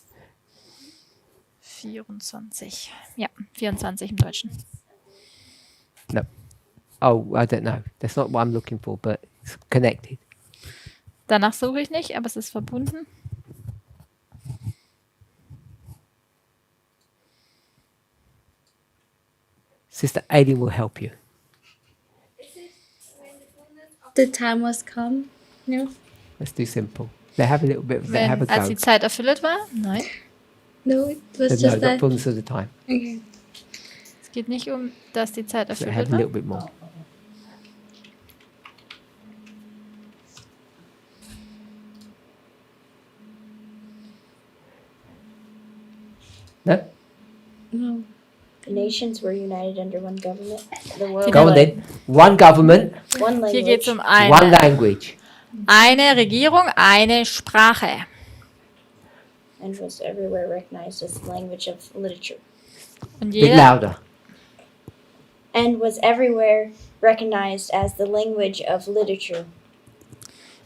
24. Ja, 24 im Deutschen. No. Oh, I don't know. That's not what I'm looking for, but it's connected. Danach suche ich nicht, aber es ist verbunden. Sister Aileen will help you. The time was come. No. Let's do simple. They have a little bit of that. Wenn, Have a als go. die Zeit erfüllt war? Nein. No, it was So no, just not that. fullness of the time. Okay. Es geht nicht um, dass die Zeit So erfüllt have a war. little bit more. No? No. The nations were united under one government. The world Go on was then. One government, one Hier geht es language. um one language. eine Regierung, eine Sprache. And was everywhere recognized as the language of literature. Und Bit jeder, louder. And was everywhere recognized as the language of literature.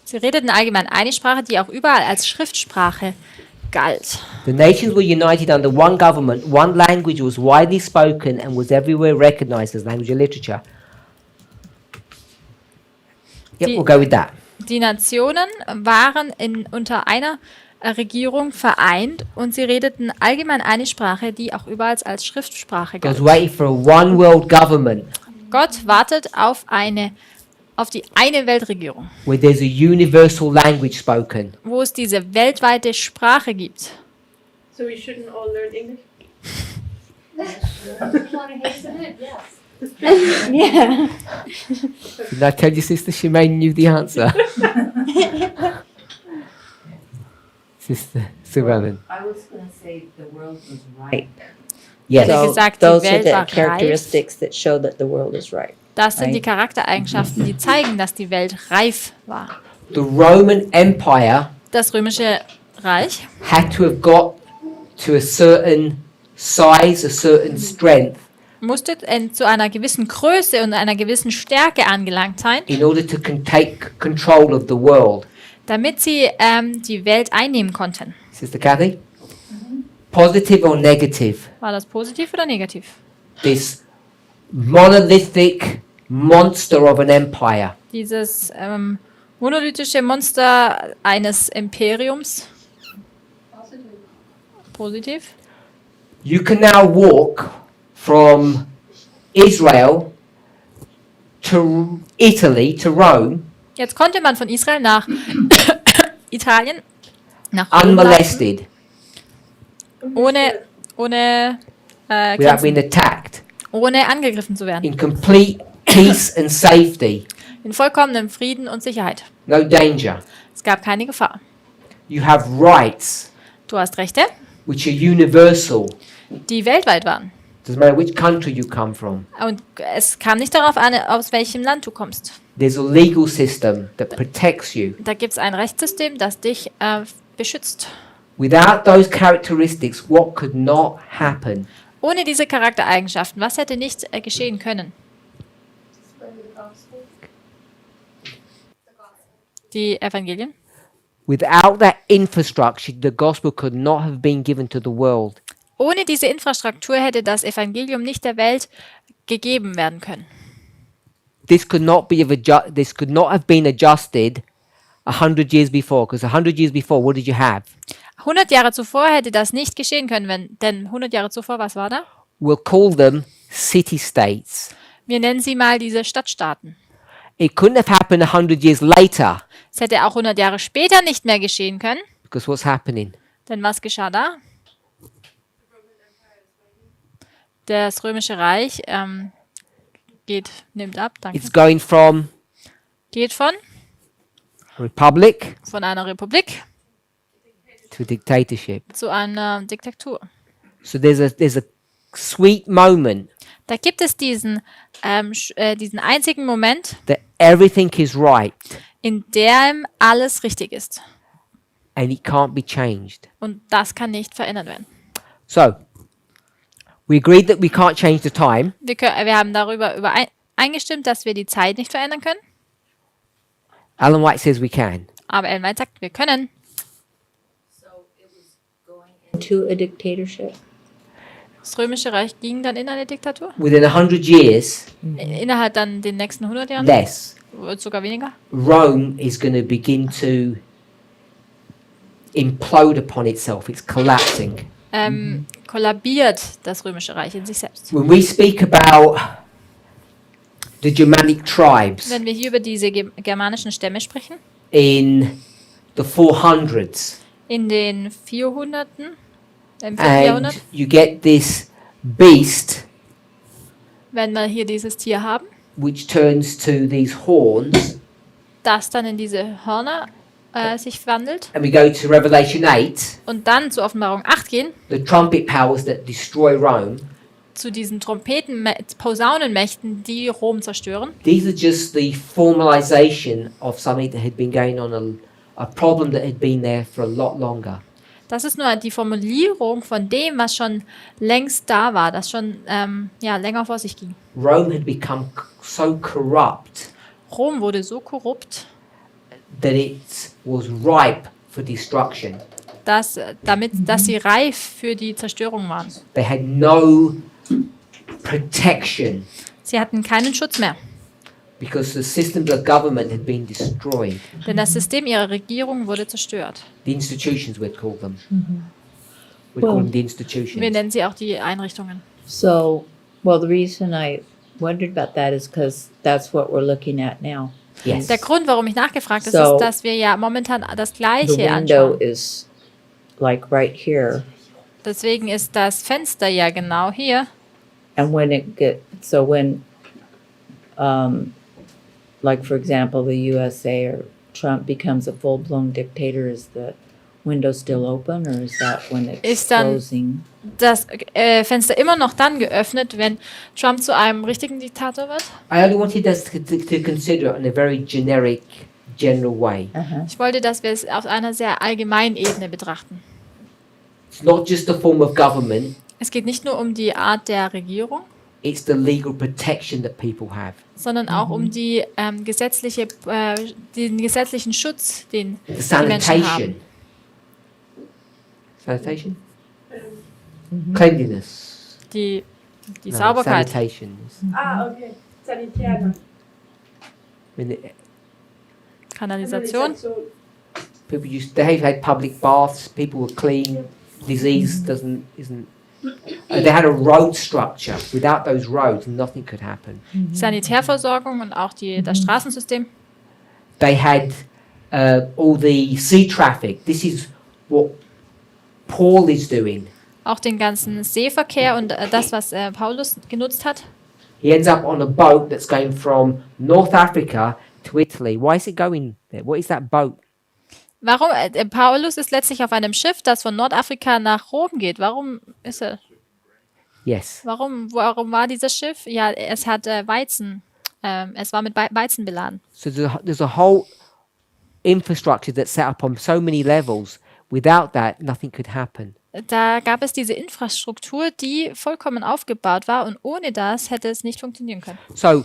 sie redeten allgemein eine Sprache, die auch überall als Schriftsprache galt. The nations were united under one government. One language was widely spoken and was everywhere recognized as language of literature. Yep, Die- we'll go with that. Die Nationen waren unter einer Regierung vereint und sie redeten allgemein eine Sprache, die auch überall als Schriftsprache God's galt. waiting for a one world government Gott wartet auf die eine Weltregierung, where there's a universal language spoken. wo es diese weltweite Sprache gibt. So we shouldn't all learn English. Yeah. Did I tell your sister Shemaine knew the answer? Sister Subalan. I was going to say the world was ripe. Yes. Ja, So gesagt, die those are Welt the war reif. characteristics that show that the world is ripe. Das sind die Right. Charaktereigenschaften, die zeigen, dass die Welt reif war. The Roman Empire Das römische Reich had to have got to a certain size, a certain strength, musste zu einer gewissen Größe und einer gewissen Stärke angelangt sein, in order to take control of the world. damit sie die Welt einnehmen konnten. Sister Kathy? Positive or negative? War das positiv oder negativ? This monolithic monster of an empire. Dieses monolithische Monster eines Imperiums. Positiv. You can now walk from Israel to Italy, to Rome, Jetzt konnte man von Israel nach Italien, nach Rom laufen, unmolested, ohne without Grenzen, being attacked, ohne angegriffen zu werden. in complete peace and safety. In vollkommenem Frieden und Sicherheit. No danger. Es gab keine Gefahr. You have rights Du hast Rechte, which are universal. die weltweit waren. Doesn't matter which country you come from. Und es kam nicht darauf an, aus welchem Land du kommst. There's a legal system that protects you. Da gibt es ein Rechtssystem, das dich beschützt. Without those characteristics, what could not happen? Ohne diese Charaktereigenschaften, was hätte nicht geschehen können? Die Evangelien? Without that infrastructure, the gospel could not have been given to the world. Ohne diese Infrastruktur hätte das Evangelium nicht der Welt gegeben werden können. This could not have been adjusted 100 years before, because 100 years before, what did you have? 100 Jahre zuvor hätte das nicht geschehen können, denn 100 Jahre zuvor, was war da? We'll call them city-states. Wir nennen sie mal diese Stadtstaaten. It couldn't have happened 100 years later, Es hätte auch 100 Jahre später nicht mehr geschehen können, because what's happening? denn was geschah da? Das Römische Reich nimmt ab, danke. It's going from Geht von republic einer Republik to dictatorship. zu einer Diktatur. So there's a sweet moment Da gibt es diesen einzigen Moment, that everything is right in dem alles richtig ist. and it can't be changed. Und das kann nicht verändert werden. So we agreed that we can't change the time. Wir haben darüber eingestimmt, dass wir die Zeit nicht verändern können. Alan White says we can. Aber Ellen White sagt, wir können. Into a dictatorship. Das Römische Reich ging dann in eine Diktatur. Within 100 years, Innerhalb dann den nächsten 100 Jahren, less, sogar weniger, Rome is going to begin to implode upon itself. It's collapsing. kollabiert das Römische Reich in sich selbst. When we speak about the Germanic tribes Wenn wir hier über diese germanischen Stämme sprechen, in the 400s, in den 400. Im 4. and Jahrhundert, you get this beast wenn wir hier dieses Tier haben, which turns to these horns, das dann in diese Hörner sich verwandelt and we go to Revelation 8, und dann zur Offenbarung 8 gehen, the trumpet powers that destroy Rome. zu diesen Posaunenmächten, die Rom zerstören. These are just the formalization of something that had been going on, a problem that had been there for a lot longer. Das ist nur die Formulierung von dem, was schon längst da war, das schon länger vor sich ging. Rome had become so corrupt Rom wurde so korrupt, that it was ripe for destruction. dass sie reif für die Zerstörung waren. They had no protection Sie hatten keinen Schutz mehr, because the systems of government had been destroyed. denn das System ihrer Regierung wurde zerstört. The institutions, we'd call them. We'd call them the Wir institutions. nennen sie auch die Einrichtungen. So, well, the reason I wondered about that is because that's what we're looking at now. Yes. Der Grund, warum ich nachgefragt habe, So, ist, dass wir ja momentan das The Gleiche window anschauen. is like right here, Deswegen ist das Fenster ja genau hier. and when like for example, the USA or Trump becomes a full-blown dictator, is the window still open, or is that when it's Ist dann closing? das Fenster immer noch dann geöffnet, wenn Trump zu einem richtigen Diktator wird? I only wanted us to consider it in a very generic, general way. Ich wollte, dass wir es auf einer sehr allgemeinen Ebene betrachten. It's not just a form of government, Es geht nicht nur um die Art der Regierung, it's the legal protection that people have. sondern auch um die, den gesetzlichen Schutz, den The die Menschen sanitation. haben. Sanitation? Cleanliness. Die No, Sauberkeit. Sanitation. Ah, okay. Sanitär. I mean, Kanalisation. people they had public baths, people were clean, disease isn't. They had a road structure. Without those roads, nothing could happen. Sanitärversorgung und auch das Straßensystem. They had all the sea traffic. This is what Paul is doing. Auch den ganzen Seeverkehr und das, was Paulus genutzt hat. He ends up on a boat that's going from North Africa to Italy. Why is it going there? What is that boat? Warum? Paulus ist letztlich auf einem Schiff, das von Nordafrika nach Rom geht. Warum ist er? Yes. Warum war dieses Schiff? Ja, es hat Weizen. Es war mit Weizen beladen. So there's a whole infrastructure that's set up on so many levels. Without that, nothing could happen. Da gab es diese Infrastruktur, die vollkommen aufgebaut war und ohne das hätte es nicht funktionieren können. So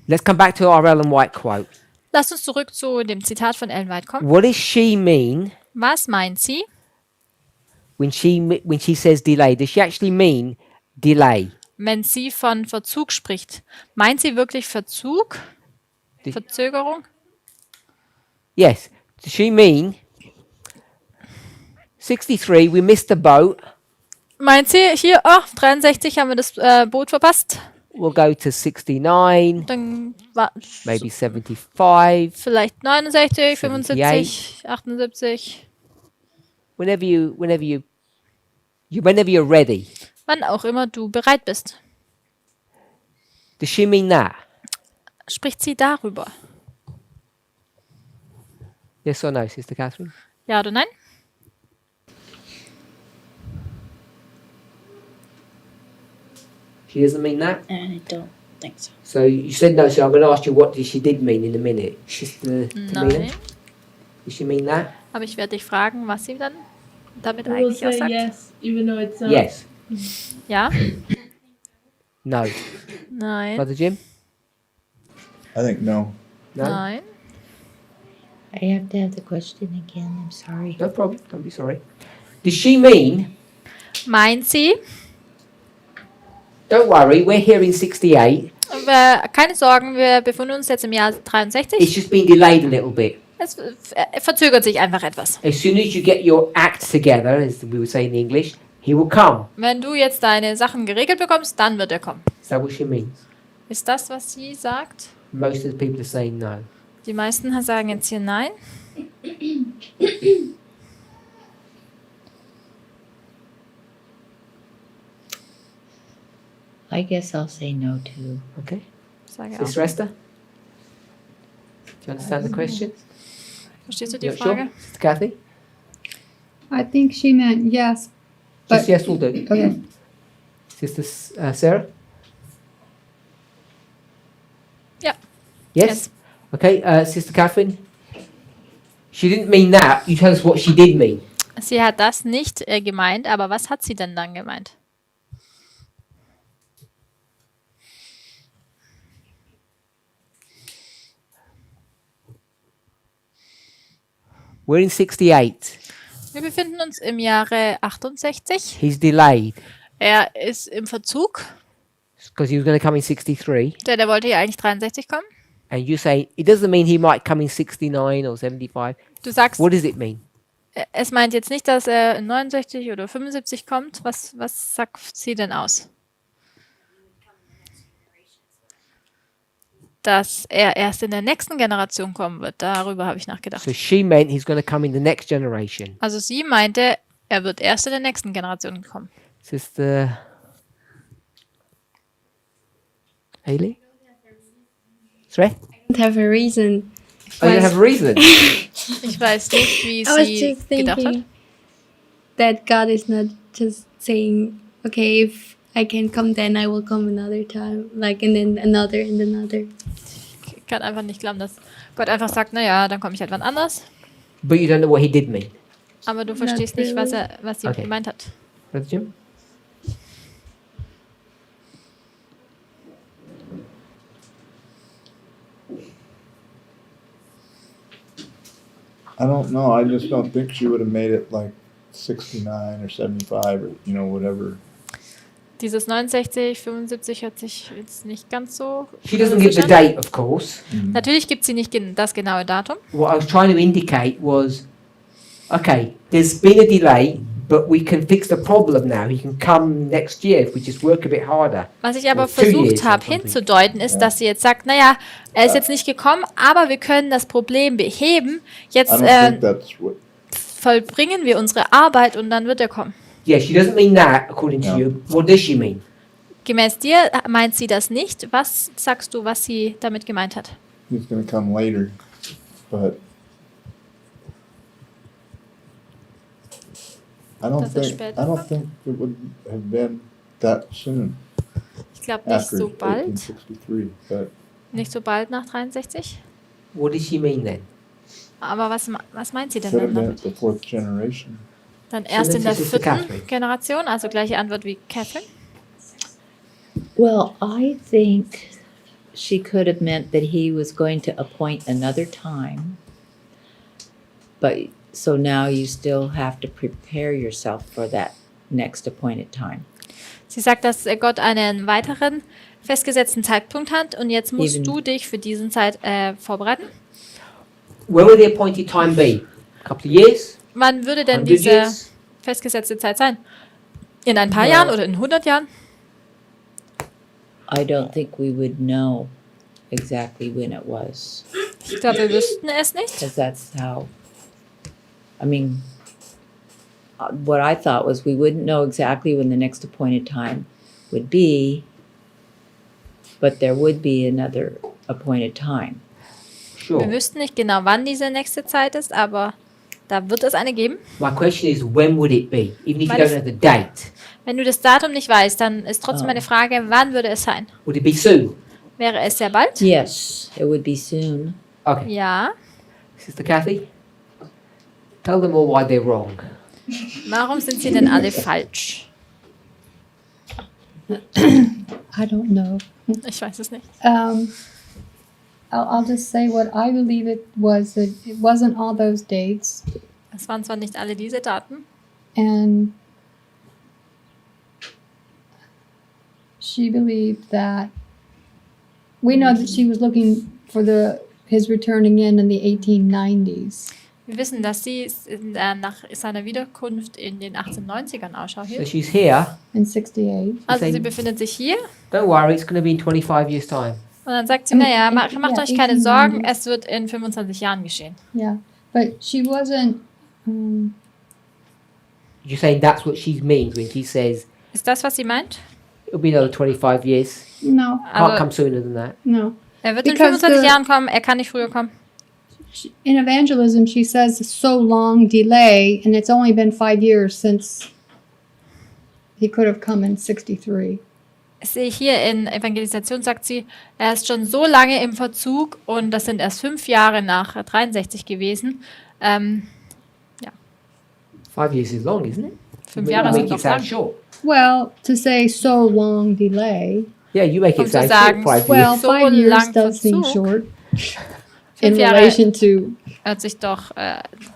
let's come back to our Ellen White quote. Lasst uns zurück zu dem Zitat von Ellen White kommen. What does she mean Was meint sie, when she says delay? Does she actually mean delay? wenn sie von Verzug spricht? Meint sie wirklich Verzug? Verzögerung? Yes. Does she mean 63? We missed the boat. Meint sie hier, 63 haben wir das Boot verpasst? We'll go to 69, Dann war maybe 75. vielleicht 69, 78. 75, 78, Whenever you're ready. wann auch immer du bereit bist. Does she mean that? Spricht sie darüber? Yes or no, Sister Catherine? Ja oder nein? She doesn't mean that. And I don't think so. So you said no. So I'm going to ask you what she did mean in a minute. Sister Tamina, Nein. does she mean that? Aber ich werde dich fragen, was sie dann damit I will eigentlich say aussagt. yes, even though it's not. Yes. Ja? No. Nein. Brother Jim? I think no. No. Nein. I have to have the question again. I'm sorry. No problem. Don't be sorry. Does she mean? Meint sie? Don't worry. We're here in 68. Keine Sorgen, wir befinden uns jetzt im Jahr 63. It's just been delayed a little bit. Es verzögert sich einfach etwas. As soon as you get your act together, as we would say in English, he will come. Wenn du jetzt deine Sachen geregelt bekommst, dann wird er kommen. Is that what she means? Ist das, was sie sagt? Most of the people are saying no. Die meisten sagen jetzt hier nein. I guess I'll say no too. Okay. Sage auch. Sister Esther? Do you understand the question? Verstehst du die You're Frage? sure? Sister Kathy? I think she meant yes. Just But- yes will do. Okay. Sister Sarah? Ja. Yes? Yes. Okay, Sister Catherine? She didn't mean that. You tell us what she did mean. Sie hat das nicht gemeint, aber was hat sie denn dann gemeint? We're in 68. Wir befinden uns im Jahre 68. He's delayed Er ist im Verzug, because he was going to come in 63. denn er wollte ja eigentlich 63 kommen. And you say it doesn't mean he might come in 69 or 75. Du sagst, What does it mean? es meint jetzt nicht, dass er in 69 oder 75 kommt. Was sagt sie denn aus? Dass er erst in der nächsten Generation kommen wird. Darüber habe ich nachgedacht. So she meant he's going to come in the next generation. Also sie meinte, er wird erst in der nächsten Generation kommen. Sister Haley? Sorry? don't have a reason. Oh, you don't have a reason. Ich weiß nicht, wie I was sie just gedacht hat. thinking that God is not just saying, okay, if I can come, then I will come another time, like, and then another and another. Ich kann einfach nicht glauben, dass Gott einfach sagt, naja, dann komme ich halt wann anders. But you don't know what he did mean. Aber du verstehst nicht, was sie Okay. gemeint hat. Brother Jim? I don't know. I just don't think she would have made it like 69 or 75 or, you know, whatever. Dieses 69, 75 hört sich jetzt nicht ganz so. She doesn't give the an. date, of course. Natürlich gibt sie nicht das genaue Datum. What I was trying to indicate was, okay, there's been a delay, but we can fix the problem now. He can come next year if we just work a bit harder. Was ich aber Or 2 years versucht or habe something. hinzudeuten, ist, Ja. dass sie jetzt sagt, naja, er ist jetzt nicht gekommen, aber wir können das Problem beheben. Jetzt I don't think that's what. vollbringen wir unsere Arbeit und dann wird er kommen. Yeah, she doesn't mean that, according to Yeah. you. What does she mean? Gemäß dir meint sie das nicht. Was sagst du, was sie damit gemeint hat? He's going to come later, but I don't Dass er think später I don't kommt? think it would have been that soon Ich glaube nicht after so bald. 1863. But Nicht so bald nach 63. What does she mean then? Aber was meint sie denn could dann have been damit? the fourth generation. Dann erst in der this is the 4. Catherine. Generation, also gleiche Antwort wie Catherine. Well, I think she could have meant that he was going to appoint another time. But so now you still have to prepare yourself for that next appointed time. Sie sagt, dass Gott einen weiteren festgesetzten Zeitpunkt hat und jetzt musst Eben. du dich für diesen Zeit vorbereiten. When will the appointed time be? A couple of years? Wann würde denn 100 diese years? festgesetzte Zeit sein? In ein paar Ja. Jahren oder in 100 Jahren? I don't think we would know exactly when it was, Ich glaube, wir wüssten es nicht. because that's how. I mean, what I thought was we wouldn't know exactly when the next appointed time would be, but there would be another appointed time. Sure. Wir wüssten nicht genau, wann diese nächste Zeit ist, aber da wird es eine geben. My question is, when would it be? Even if you Meine don't know the date, Wenn du das Datum nicht weißt, dann ist trotzdem Oh. meine Frage, wann würde es sein? would it be soon? Wäre es sehr bald? Yes, it would be soon. Okay. Ja. Sister Kathy? Tell them all why they're wrong. Warum sind sie denn alle falsch? I don't know. Ich weiß es nicht. I'll just say what I believe it was. That it wasn't all those dates, Es waren zwar nicht alle diese Daten, and she believed that we know that she was looking for his return again in the 1890s. wir wissen, dass sie nach seiner Wiederkunft in den 1890ern Ausschau So hielt. she's here. In 68. Also sie saying- befindet sich hier Don't worry, it's going to be in 25 years' time. und dann sagt sie, naja, macht Ja, euch keine 1890. Sorgen, es wird in 25 Jahren geschehen. Yeah, but she wasn't. You're saying that's what she means when she says Ist das, was sie meint? it'll be another 25 years. No, Can't Aber come sooner than that. no. er wird in Because 25 the- Jahren kommen, er kann nicht früher kommen. In evangelism, she says so long delay, and it's only been 5 years since he could have come in 63. Ich sehe hier in Evangelisation, sagt sie, er ist schon so lange im Verzug und das sind erst 5 Jahre nach 63 gewesen. 5 years is long, isn't it? 5 Jahre You sind make noch it sound lang. short. Well, to say so long delay, Yeah, you make Um it zu sound sagen, short. 5 well, years. So 5 years lang does seem Verzug. short in 5 Jahre relation to. hört sich doch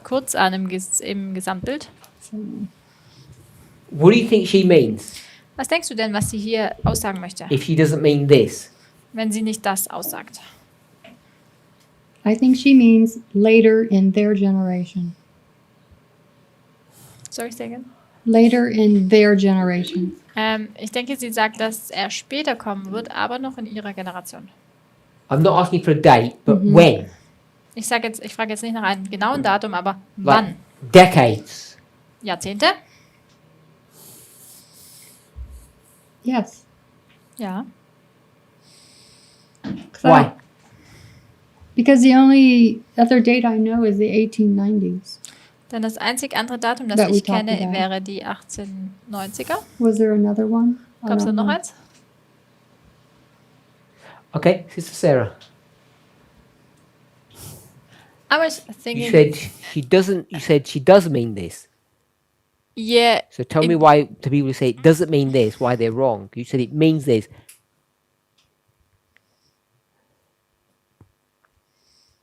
kurz an im Gesamtbild. What do you think she means Was denkst du denn, was sie hier aussagen möchte, if she doesn't mean this? wenn sie nicht das aussagt? I think she means later in their generation. Soll ich sagen? Later in their generation. Ich denke, sie sagt, dass er später kommen wird, aber noch in ihrer Generation. I'm not asking for a date, but when? Ich frage jetzt nicht nach einem genauen Datum, aber Like wann? decades. Jahrzehnte? Yes. Ja. 'Cause I Why? don't- Because the only other date I know is the 1890s. Denn das einzig andere Datum, das That we ich talked kenne, about. wäre die 1890er. Was there another one? I Gab es da don't noch know. eins? Okay, Sister Sarah. I was You thinking, said she doesn't. You said she does mean this. yeah, So tell me why to people who say it doesn't mean this, why they're wrong. You said it means this.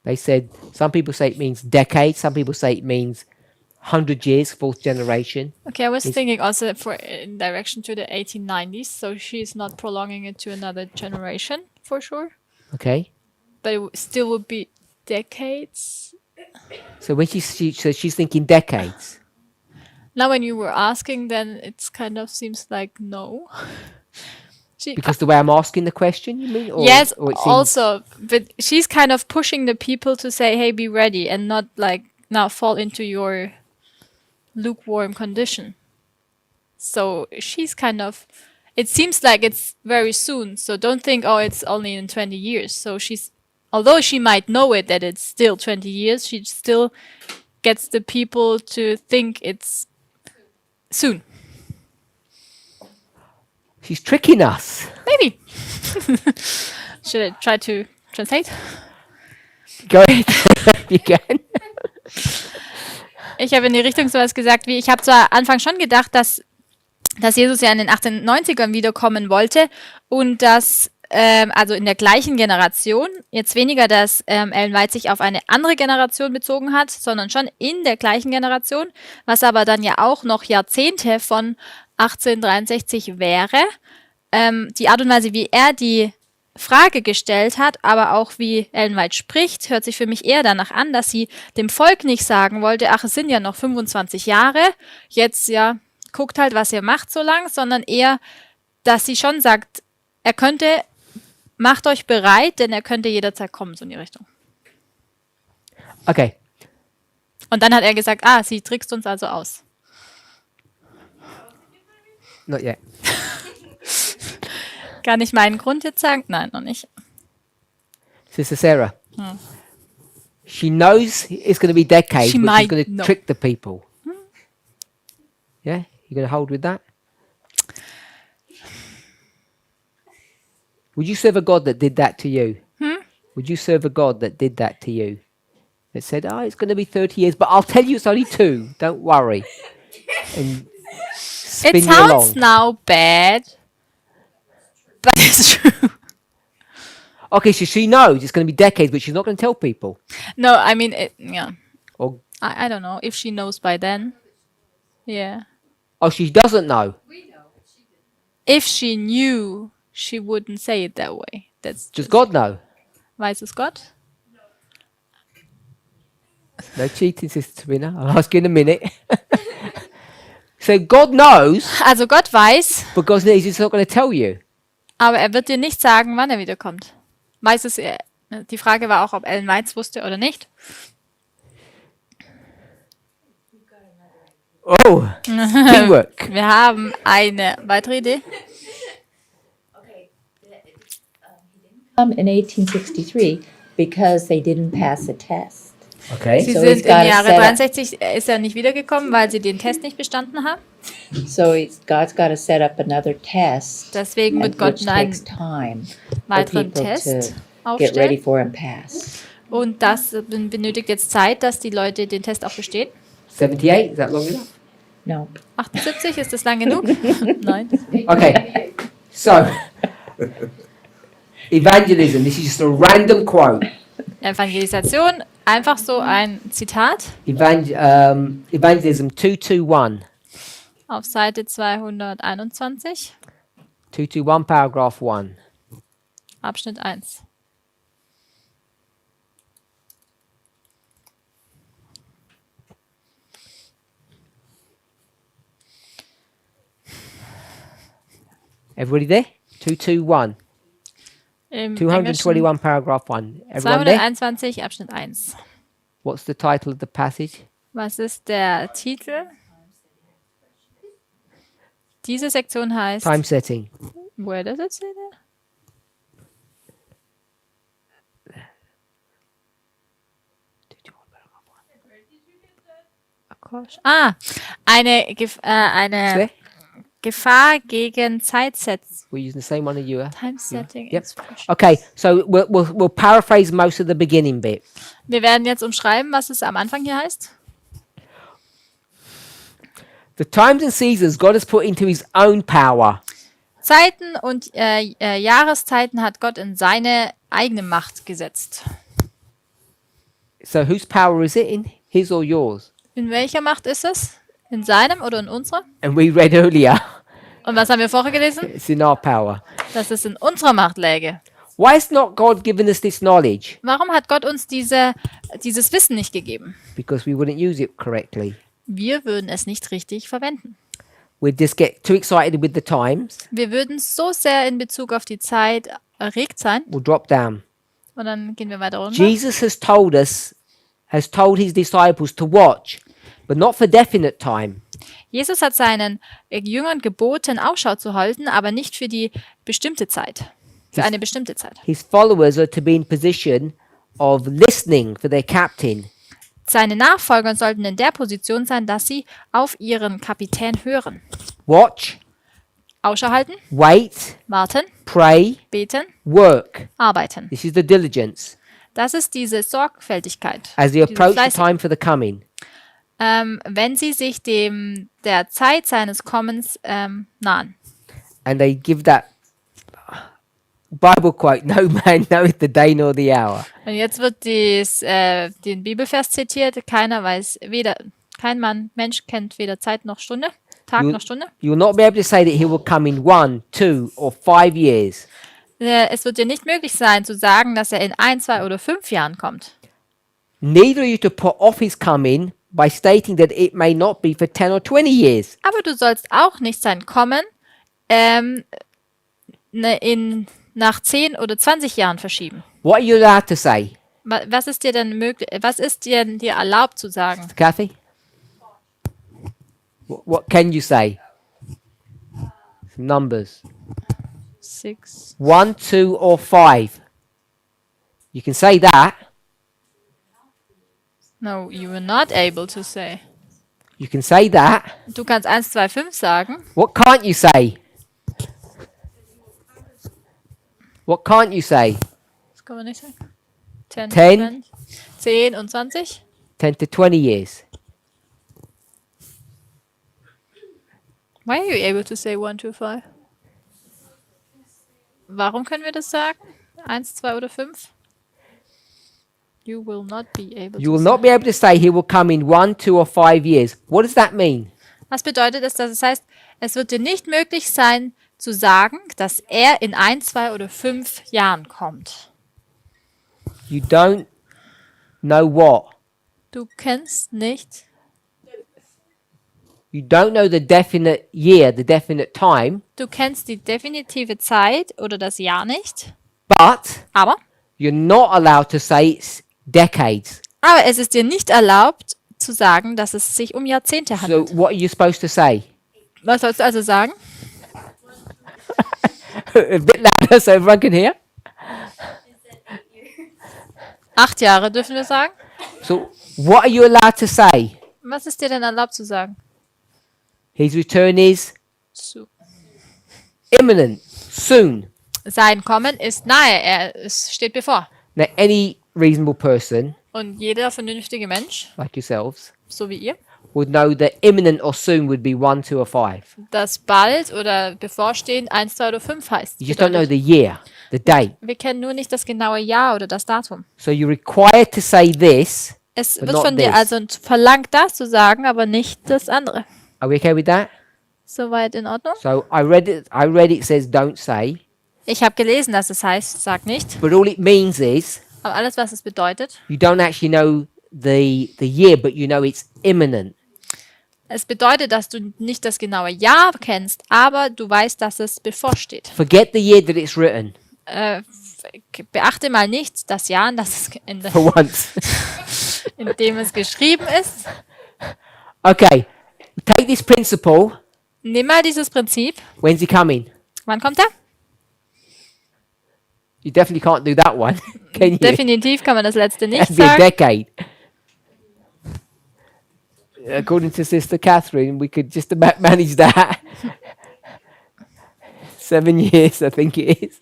They said some people say it means decades. Some people say it means 100 years, fourth generation. okay, I was Is- thinking also for in direction to the 1890s, so she's not prolonging it to another generation for sure, Okay. but it still would be decades. So when so she's thinking decades. Now, when you were asking, then it's kind of seems like no. She, Because the way I'm asking the question, you mean? Or, yes, or it seems, also, but she's kind of pushing the people to say, "Hey, be ready," and not like now fall into your lukewarm condition. So she's kind of. It seems like it's very soon. So don't think, oh, it's only in 20 years. So she's, although she might know it that it's still 20 years, she still gets the people to think it's soon. she's tricking us. Maybe. Should I try to translate? Go ahead. You can. Ich habe in die Richtung sowas gesagt wie, ich habe zwar Anfang schon gedacht, dass Jesus ja in den 1890ern wiederkommen wollte und dass, also in der gleichen Generation, jetzt weniger, dass Ellen White sich auf eine andere Generation bezogen hat, sondern schon in der gleichen Generation, was aber dann ja auch noch Jahrzehnte von 1863 wäre. Die Art und Weise, wie er die Frage gestellt hat, aber auch wie Ellen White spricht, hört sich für mich eher danach an, dass sie dem Volk nicht sagen wollte, ach, es sind ja noch 25 Jahre, jetzt ja, guckt halt, was ihr macht so lang, sondern eher, dass sie schon sagt, er könnte, macht euch bereit, denn er könnte jederzeit kommen, so in die Richtung. Okay. Und dann hat er gesagt, sie trickst uns also aus. Not yet. Kann ich meinen Grund jetzt sagen? Nein, noch nicht. Sister Sarah. She knows it's going to be decades, She but she's might going to know. trick the people. Yeah? You're going to hold with that? Would you serve a God that did that to you? Would you serve a God that did that to you? That said, it's going to be 30 years, but I'll tell you it's only 2. Don't worry. And spin It you sounds along. now bad, but it's true. Okay, so she knows it's going to be decades, but she's not going to tell people. No, I mean, yeah. Or, I don't know if she knows by then. Yeah. she doesn't know. If she knew, she wouldn't say it that way. That's Does just God know? Weiß es Gott? No cheating, Sister Sabrina. I'll ask you in a minute. So God knows, Also Gott weiß, but God knows He's not going to tell you. aber er wird dir nicht sagen, wann er wiederkommt. Weiß es, die Frage war auch, ob Ellen White wusste oder nicht. Oh, teamwork. Wir haben eine weitere Idee. In 1863 because they didn't pass the test. Okay. Sie So sind he's im gotta Jahre set up- 63, ist er nicht wiedergekommen, weil sie den Test nicht bestanden haben. So God's got to set up another test, Deswegen wird which Gott einen takes time for weiteren people Test to get ready aufstellen. for and pass. Und das benötigt jetzt Zeit, dass die Leute den Test auch bestehen. 78, is that long enough? No. 78, ist das lang genug? Nein. Okay. So, evangelism. This is just a random quote. Evangelisation, einfach so ein Zitat Evangelism 221. auf Seite 221, 221, paragraph 1. Abschnitt 1. Everybody there? 221. Im Englischen 221, paragraph 1. Everyone there? 221, Abschnitt 1. What's the title of the passage? Was ist der Titel? Diese Sektion heißt, Time setting. where does it say that? Eine Gefahr gegen Zeitsetz. We're using the same one as you are. Time setting Yep. expression. Okay, so we'll paraphrase most of the beginning bit. Wir werden jetzt umschreiben, was es am Anfang hier heißt. The times and seasons God has put into his own power. Zeiten und Jahreszeiten hat Gott in seine eigene Macht gesetzt. So whose power is it in? His or yours? In welcher Macht ist es? In seinem oder in unserer? And we read earlier, Und was haben wir vorher gelesen? it's in our power. Dass es in unserer Macht läge. Why has not God given us this knowledge? Warum hat Gott uns dieses Wissen nicht gegeben? Because we wouldn't use it correctly. Wir würden es nicht richtig verwenden. We'd just get too excited with the times. Wir würden so sehr in Bezug auf die Zeit erregt sein. We'll drop down. Und dann gehen wir weiter runter. Jesus has told his disciples to watch, but not for definite time. Jesus hat seinen Jüngern geboten, Ausschau zu halten, aber nicht für die bestimmte Zeit. Für eine bestimmte Zeit. His followers are to be in position of listening for their captain. Seine Nachfolger sollten in der Position sein, dass sie auf ihren Kapitän hören. Watch, Ausschau halten, wait, warten, pray, beten, work. arbeiten. This is the diligence Das ist diese Sorgfältigkeit. as they diese approach the Fleißigkeit. time for the coming. Wenn sie sich der Zeit seines Kommens nahen. And they give that Bible quote, no man knoweth the day nor the hour. Und jetzt wird den Bibelvers zitiert, kein Mensch kennt weder Zeit noch Stunde, Tag You- noch Stunde. You will not be able to say that he will come in 1, 2 or 5 years. Es wird dir nicht möglich sein, zu sagen, dass er in 1, 2 oder 5 Jahren kommt. Neither are you to put off his coming by stating that it may not be for 10 or 20 years. Aber du sollst auch nicht sein Kommen nach 10 oder 20 Jahren verschieben. What are you allowed to say? Was ist dir denn möglich? Was ist dir erlaubt zu sagen? Kathy? What can you say? Some numbers. 6. 1, 2 or 5. You can say that. No, you were not able to say. You can say that. Du kannst 1, 2, 5 sagen. What can't you say? What can't you say? Das kann man nicht sagen. 10, 10. 10 und 20. 10 to 20 years. Why are you able to say 1, 2, 5? Warum können wir das sagen? 1, 2 oder 5? You will not be able You to will not say. be able to say he will come in 1, 2 or 5 years. What does that mean? Was bedeutet das? Das heißt, es wird dir nicht möglich sein, zu sagen, dass er in 1, 2 oder 5 Jahren kommt. You don't know what? Du kennst nicht, You don't know the definite year, the definite time, du kennst die definitive Zeit oder das Jahr nicht, but aber you're not allowed to say it's decades. es ist dir nicht erlaubt zu sagen, dass es sich um Jahrzehnte So handelt. what are you supposed to say? Was sollst du also sagen? A bit louder so everyone can hear. 8 Jahre dürfen wir sagen. So what are you allowed to say? Was ist dir denn erlaubt zu sagen? His return is Zu. imminent, soon. Sein Kommen ist nahe, es steht bevor. Now any reasonable person Und jeder vernünftige Mensch, like yourselves so wie ihr, would know that imminent or soon would be 1, 2 or 5. dass bald oder bevorstehend 1, 2 oder 5 heißt. You just don't know Bedeutet, the year, the date. wir kennen nur nicht das genaue Jahr oder das Datum. So you're required to say this. Es But wird not von dir this. also verlangt, das zu sagen, aber nicht das andere. Are we okay with that? Soweit in Ordnung? So I read it says don't say, Ich habe gelesen, dass es heißt, sag nicht. but all it means is Aber alles, was es bedeutet, you don't actually know the year, but you know it's imminent. es bedeutet, dass du nicht das genaue Jahr kennst, aber du weißt, dass es bevorsteht. Forget the year that it's written Beachte mal nicht das Jahr, for once. in dem es geschrieben ist. Okay, take this principle. Nimm mal dieses Prinzip. When's he coming? Wann kommt er? You definitely can't do that one, can you? Definitiv kann man das letzte nicht That'd be a sagen. decade. according to Sister Catherine, we could just about manage that. 7 years, I think it is.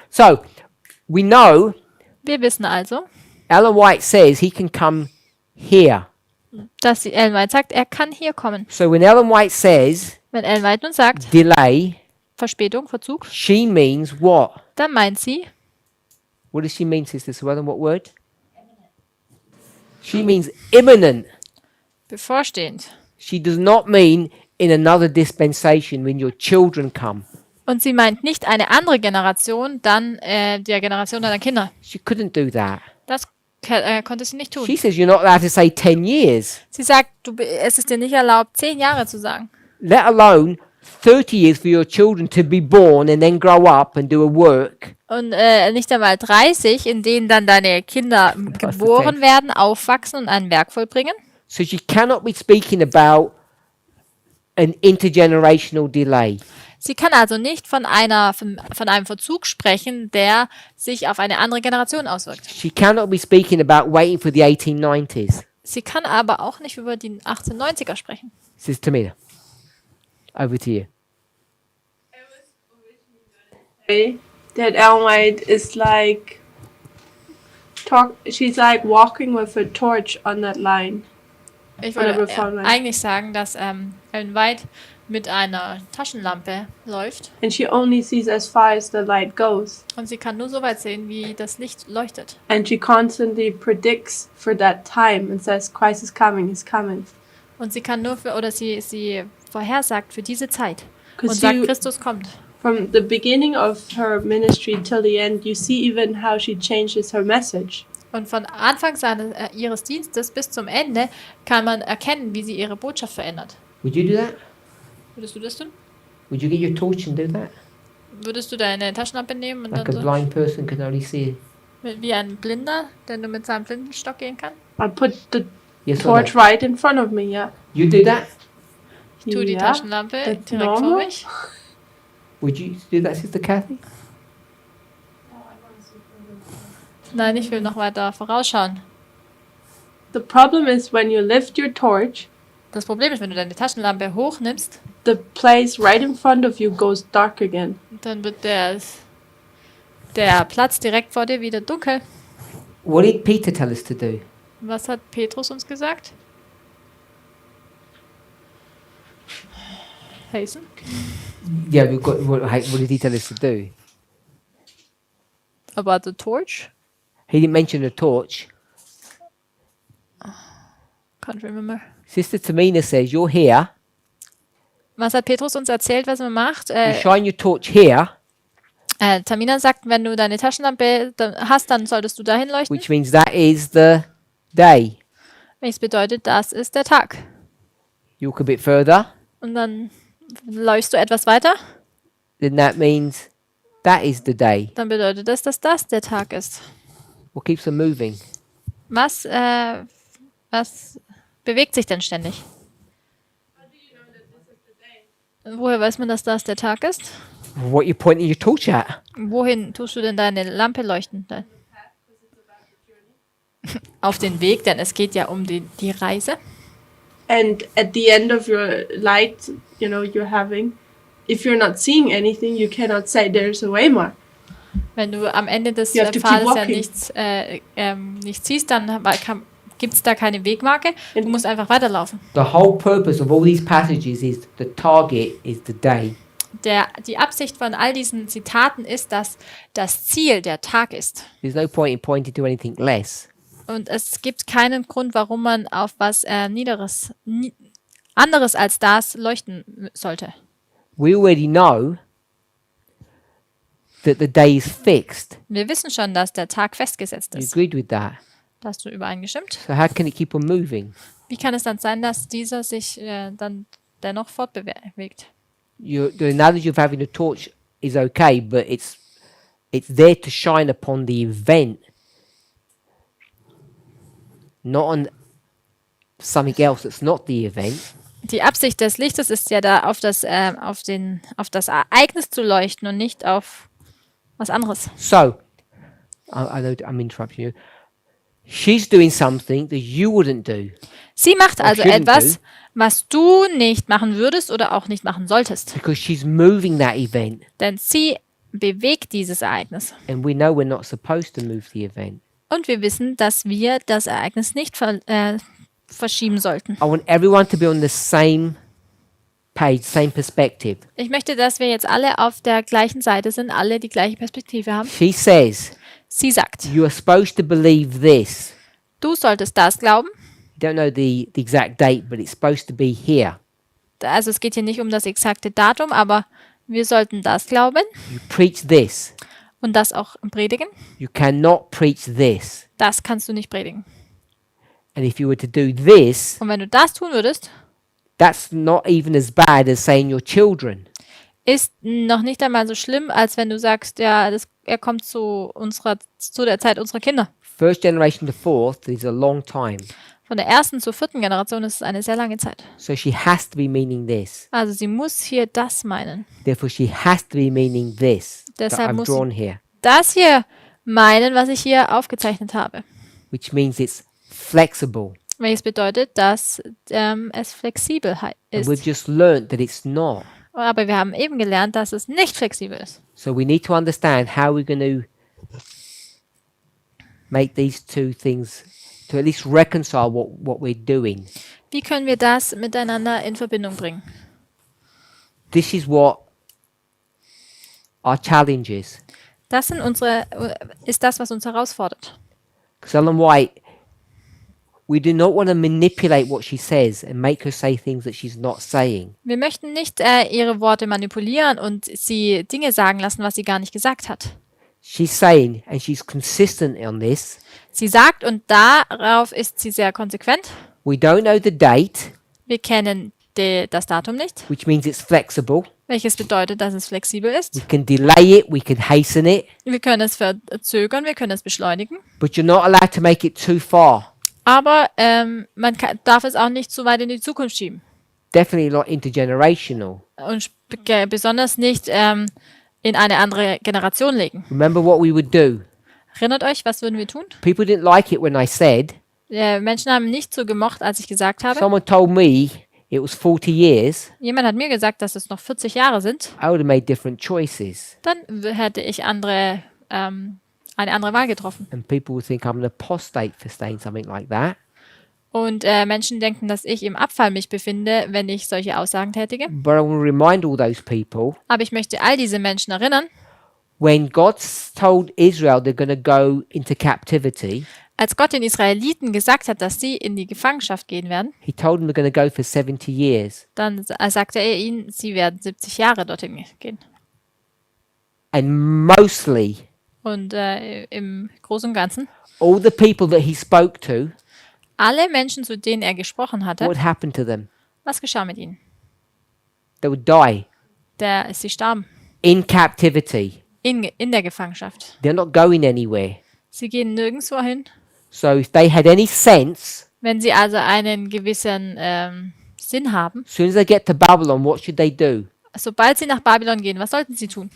So, we know Wir wissen also, Ellen White says he can come here. dass die Ellen White sagt, er kann hier kommen. So, when Ellen White says Wenn Ellen White nun sagt, delay, Verspätung, Verzug, she means what? dann meint sie, What does she mean, Sister Swellen? What word? She means imminent. bevorstehend. She does not mean in another dispensation when your children come. Und sie meint nicht eine andere Generation, dann der Generation deiner Kinder. She couldn't do that. Das konnte sie nicht tun. She says you're not allowed to say 10 years, Sie sagt, es ist dir nicht erlaubt, 10 Jahre zu sagen. let alone 30 years for your children to be born and then grow up and do a work. Und nicht einmal 30, in denen dann deine Kinder geboren werden, aufwachsen und ein Werk vollbringen. So she cannot be speaking about an intergenerational delay. Sie kann also nicht von einem Verzug sprechen, der sich auf eine andere Generation auswirkt. She cannot be speaking about waiting for the 1890s. Sie kann aber auch nicht über die 1890er sprechen. Sister Tamina, over to you. Say that Ellen White is like she's like walking with a torch on that line. Ich Oder würde bevor man- eigentlich sagen, dass Ellen White mit einer Taschenlampe läuft And she only sees as far as the light goes. und sie kann nur so weit sehen, wie das Licht leuchtet. And she constantly predicts for that time and says, Christ is coming, he's coming. Und sie kann nur sie vorhersagt für diese Zeit und Because sagt, Christus kommt. from the beginning of her ministry till the end, you see even how she changes her message. Und von Anfang ihres Dienstes bis zum Ende kann man erkennen, wie sie ihre Botschaft verändert. Would you do that? Würdest du das tun? Would you get your torch and do that? Würdest du deine Taschenlampe nehmen und Like a dann so blind person can only see. wie ein Blinder, der nur mit seinem Blindenstock gehen kann? I put the Yes or torch no? right in front of me, yeah. You do that? Ich tue die Yeah, Taschenlampe that's direkt vor normal. mich. Would you do that, Sister Kathy? Nein, ich will noch weiter vorausschauen. The problem is when you lift your torch, Das Problem ist, wenn du deine Taschenlampe hochnimmst, the place right in front of you goes dark again. dann wird der Platz direkt vor dir wieder dunkel. What did Peter tell us to do? Was hat Petrus uns gesagt? Hasten? Yeah, we've got. What did he tell us to do? About the torch? He didn't mention a torch. Can't remember. Sister Tamina says you're here. Was hat Petrus uns erzählt, was man macht? You shine your torch here, Tamina sagt, wenn du deine Taschenlampe hast, dann solltest du dahin leuchten. which means that is the day. Welches bedeutet, das ist der Tag. You walk a bit further, Und dann leuchtest du etwas weiter, then that means that is the day. dann bedeutet das, dass das der Tag ist. What keeps them moving? Was bewegt sich denn ständig? Woher weiß man, dass das der Tag ist? What you pointing your torch at? Wohin tust du denn deine Lampe leuchten? Auf den Weg, denn es geht ja um die Reise. And at the end of your light, you're having, if you're not seeing anything, you cannot say there's a way more. Wenn du am Ende des You have to keep Pfades ja walking. nichts siehst, dann gibt es da keine Wegmarke. Du musst einfach weiterlaufen. The whole purpose of all these passages is the target is the day. Die Absicht von all diesen Zitaten ist, dass das Ziel der Tag ist. There's no point in pointing to anything less. Und es gibt keinen Grund, warum man auf was anderes als das leuchten sollte. We already know that the day is fixed. Wir wissen schon, dass der Tag festgesetzt You ist. agreed with that. Da hast du übereingestimmt. So how can it keep on moving? Wie kann es dann sein, dass dieser sich dann dennoch fortbewegt? The analogy of having a torch is okay, but it's there to shine upon the event, not on something else that's not the event. Die Absicht des Lichtes ist ja da, auf das Ereignis zu leuchten und nicht auf was anderes. So, I know I'm interrupting you. She's doing something that you wouldn't do Sie macht Or also shouldn't etwas, was du nicht machen würdest oder auch nicht machen solltest. because she's moving that event. Denn sie bewegt dieses Ereignis. And we know we're not supposed to move the event. Und wir wissen, dass wir das Ereignis nicht verschieben sollten. I want everyone to be on the same page, same perspective. Ich möchte, dass wir jetzt alle auf der gleichen Seite sind, alle die gleiche Perspektive haben. She says, Sie sagt, you are supposed to believe this. du solltest das glauben. You don't know the exact date, but it's supposed to be here. Also es geht hier nicht um das exakte Datum, aber wir sollten das glauben You preach this. und das auch predigen. You cannot preach this. Das kannst du nicht predigen. And if you were to do this, Und wenn du das tun würdest, that's not even as bad as saying your children. ist noch nicht einmal so schlimm, als wenn du sagst, ja, er kommt zu der Zeit unserer Kinder. First generation to fourth is a long time. Von der ersten zur vierten Generation ist es eine sehr lange Zeit. So she has to be meaning this. Also sie muss hier das meinen. Therefore, she has to be meaning this that Deshalb I've muss sie drawn here, das hier meinen, was ich hier aufgezeichnet habe. which means it's flexible. Welches bedeutet, dass es flexibel And ist. we've just learned that it's not. Aber wir haben eben gelernt, dass es nicht flexibel ist. So we need to understand how we're going to make these two things, to at least reconcile what we're doing. Wie können wir das miteinander in Verbindung bringen? This is what our challenge is. Das ist das, was uns herausfordert. Because Ellen White, we do not want to manipulate what she says and make her say things that she's not saying. Wir möchten nicht ihre Worte manipulieren und sie Dinge sagen lassen, was sie gar nicht gesagt hat. She's saying, and she's consistent on this, Sie sagt, und darauf ist sie sehr konsequent, we don't know the date, wir kennen das Datum nicht, which means it's flexible. welches bedeutet, dass es flexibel We ist. can delay it, we can hasten it, Wir können es verzögern, wir können es beschleunigen, but you're not allowed to make it too far. aber darf es auch nicht zu weit in die Zukunft schieben. Definitely not intergenerational. Und besonders nicht in eine andere Generation legen. Remember what we would do. Erinnert euch, was würden wir tun? People didn't like it when I said, Menschen haben nicht so gemocht, als ich gesagt habe. someone told me it was 40 years, Jemand hat mir gesagt, dass es noch 40 Jahre sind. I would have made different choices. Dann hätte ich eine andere Wahl getroffen. And people would think I'm an apostate for saying something like that. Und Menschen denken, dass ich im Abfall mich befinde, wenn ich solche Aussagen tätige. But I want to remind all those people, Aber ich möchte all diese Menschen erinnern, when God told Israel they're going to go into captivity, als Gott den Israeliten gesagt hat, dass sie in die Gefangenschaft gehen werden, he told them they're going to go for 70 years. dann sagte er ihnen, sie werden 70 Jahre dorthin gehen. And mostly, Und im Großen und Ganzen, all the people that he spoke to, alle Menschen, zu denen er gesprochen hatte, what happened to them? was geschah mit ihnen? They would die Sie starben in captivity. in der Gefangenschaft. They're not going anywhere. Sie gehen nirgendwo hin. So if they had any sense, Wenn sie also einen gewissen Sinn haben, as soon as they get to Babylon, what should they do? sobald sie nach Babylon gehen, was sollten sie tun?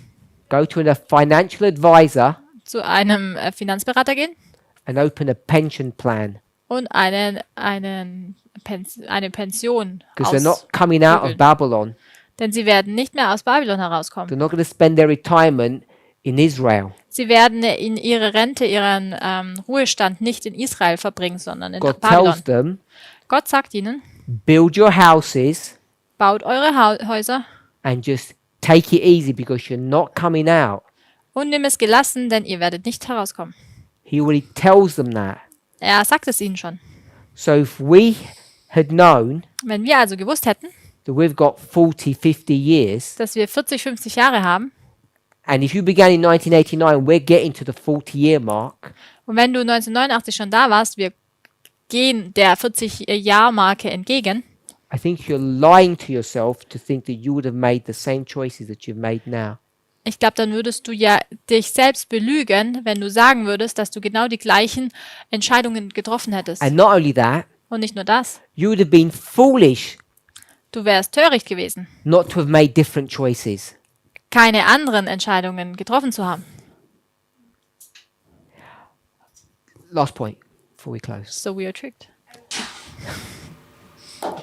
Go to a financial advisor Zu einem Finanzberater gehen and open a pension plan. und eine Pension Because they're not coming out of ausbügeln. Babylon. Denn sie werden nicht mehr aus Babylon They're herauskommen. not going to spend their retirement in Israel. Sie werden in ihre Rente, ihren Ruhestand nicht in Israel verbringen, sondern in God Babylon. tells them, Gott sagt ihnen, build your houses baut eure Häuser and just take it easy because you're not coming out. und nimm es gelassen, denn ihr werdet nicht herauskommen. He already tells them that. Er sagt es ihnen schon. So if we had known Wenn wir also gewusst hätten, that we've got 40, 50 years, dass wir 40, 50 Jahre haben, and if you began in 1989, we're getting to the 40-year mark, und wenn du 1989 schon da warst, wir gehen der 40-Jahr-Marke entgegen, I think you're lying to yourself to think that you would have made the same choices that you've made now. ich glaube, dann würdest du ja dich selbst belügen, wenn du sagen würdest, dass du genau die gleichen Entscheidungen getroffen hättest. And not only that, Und nicht nur das, you would have been foolish du wärst töricht gewesen, not to have made different choices. keine anderen Entscheidungen getroffen zu haben. Last point. before we close? So we are tricked.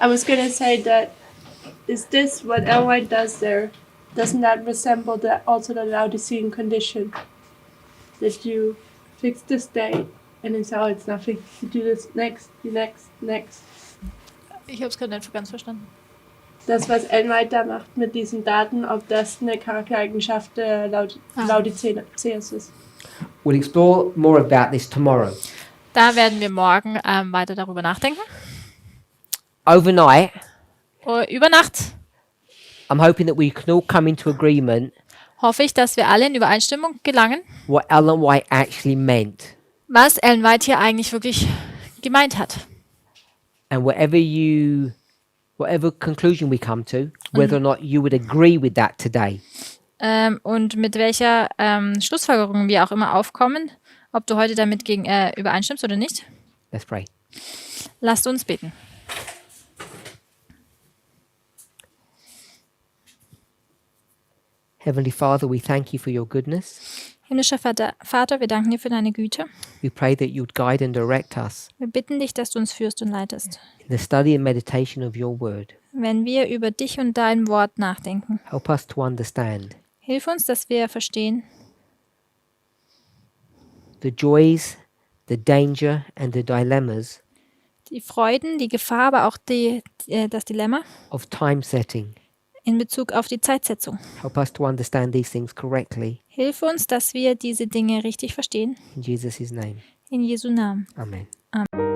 I was gonna say that is this what Elway does there? Doesn't that resemble also the Laodicean condition? That you fix this date and then say, oh, it's nothing. You do this next. Ich habe es gerade nicht ganz verstanden. Das, was Elway da macht mit diesen Daten, ob das eine Charaktereigenschaft der Laodiceas ist. We'll explore more about this tomorrow. Da werden wir morgen weiter darüber nachdenken. Overnight, Über Nacht I'm hoping that we can all come into agreement hoffe ich, dass wir alle in Übereinstimmung gelangen, what Ellen White actually meant. was Ellen White hier eigentlich wirklich gemeint hat. And whatever conclusion we come to, whether or not you would agree with that today. Und mit welcher Schlussfolgerung wir auch immer aufkommen, ob du heute damit übereinstimmst oder nicht. Let's pray. Lasst uns beten. Heavenly Father, we thank you for your goodness. Himmlischer Vater, wir danken dir für deine Güte. We pray that you'd guide and direct us Wir bitten dich, dass du uns führst und leitest. in the study and meditation of your word. Wenn wir über dich und dein Wort nachdenken, Help us to understand hilf uns, dass wir verstehen the joys, the danger, and the dilemmas die Freuden, die Gefahr, aber auch das Dilemma of time setting. in Bezug auf die Zeitsetzung. Help us to understand these things correctly. Hilf uns, dass wir diese Dinge richtig verstehen. In Jesus' name. In Jesu Namen. Amen. Amen.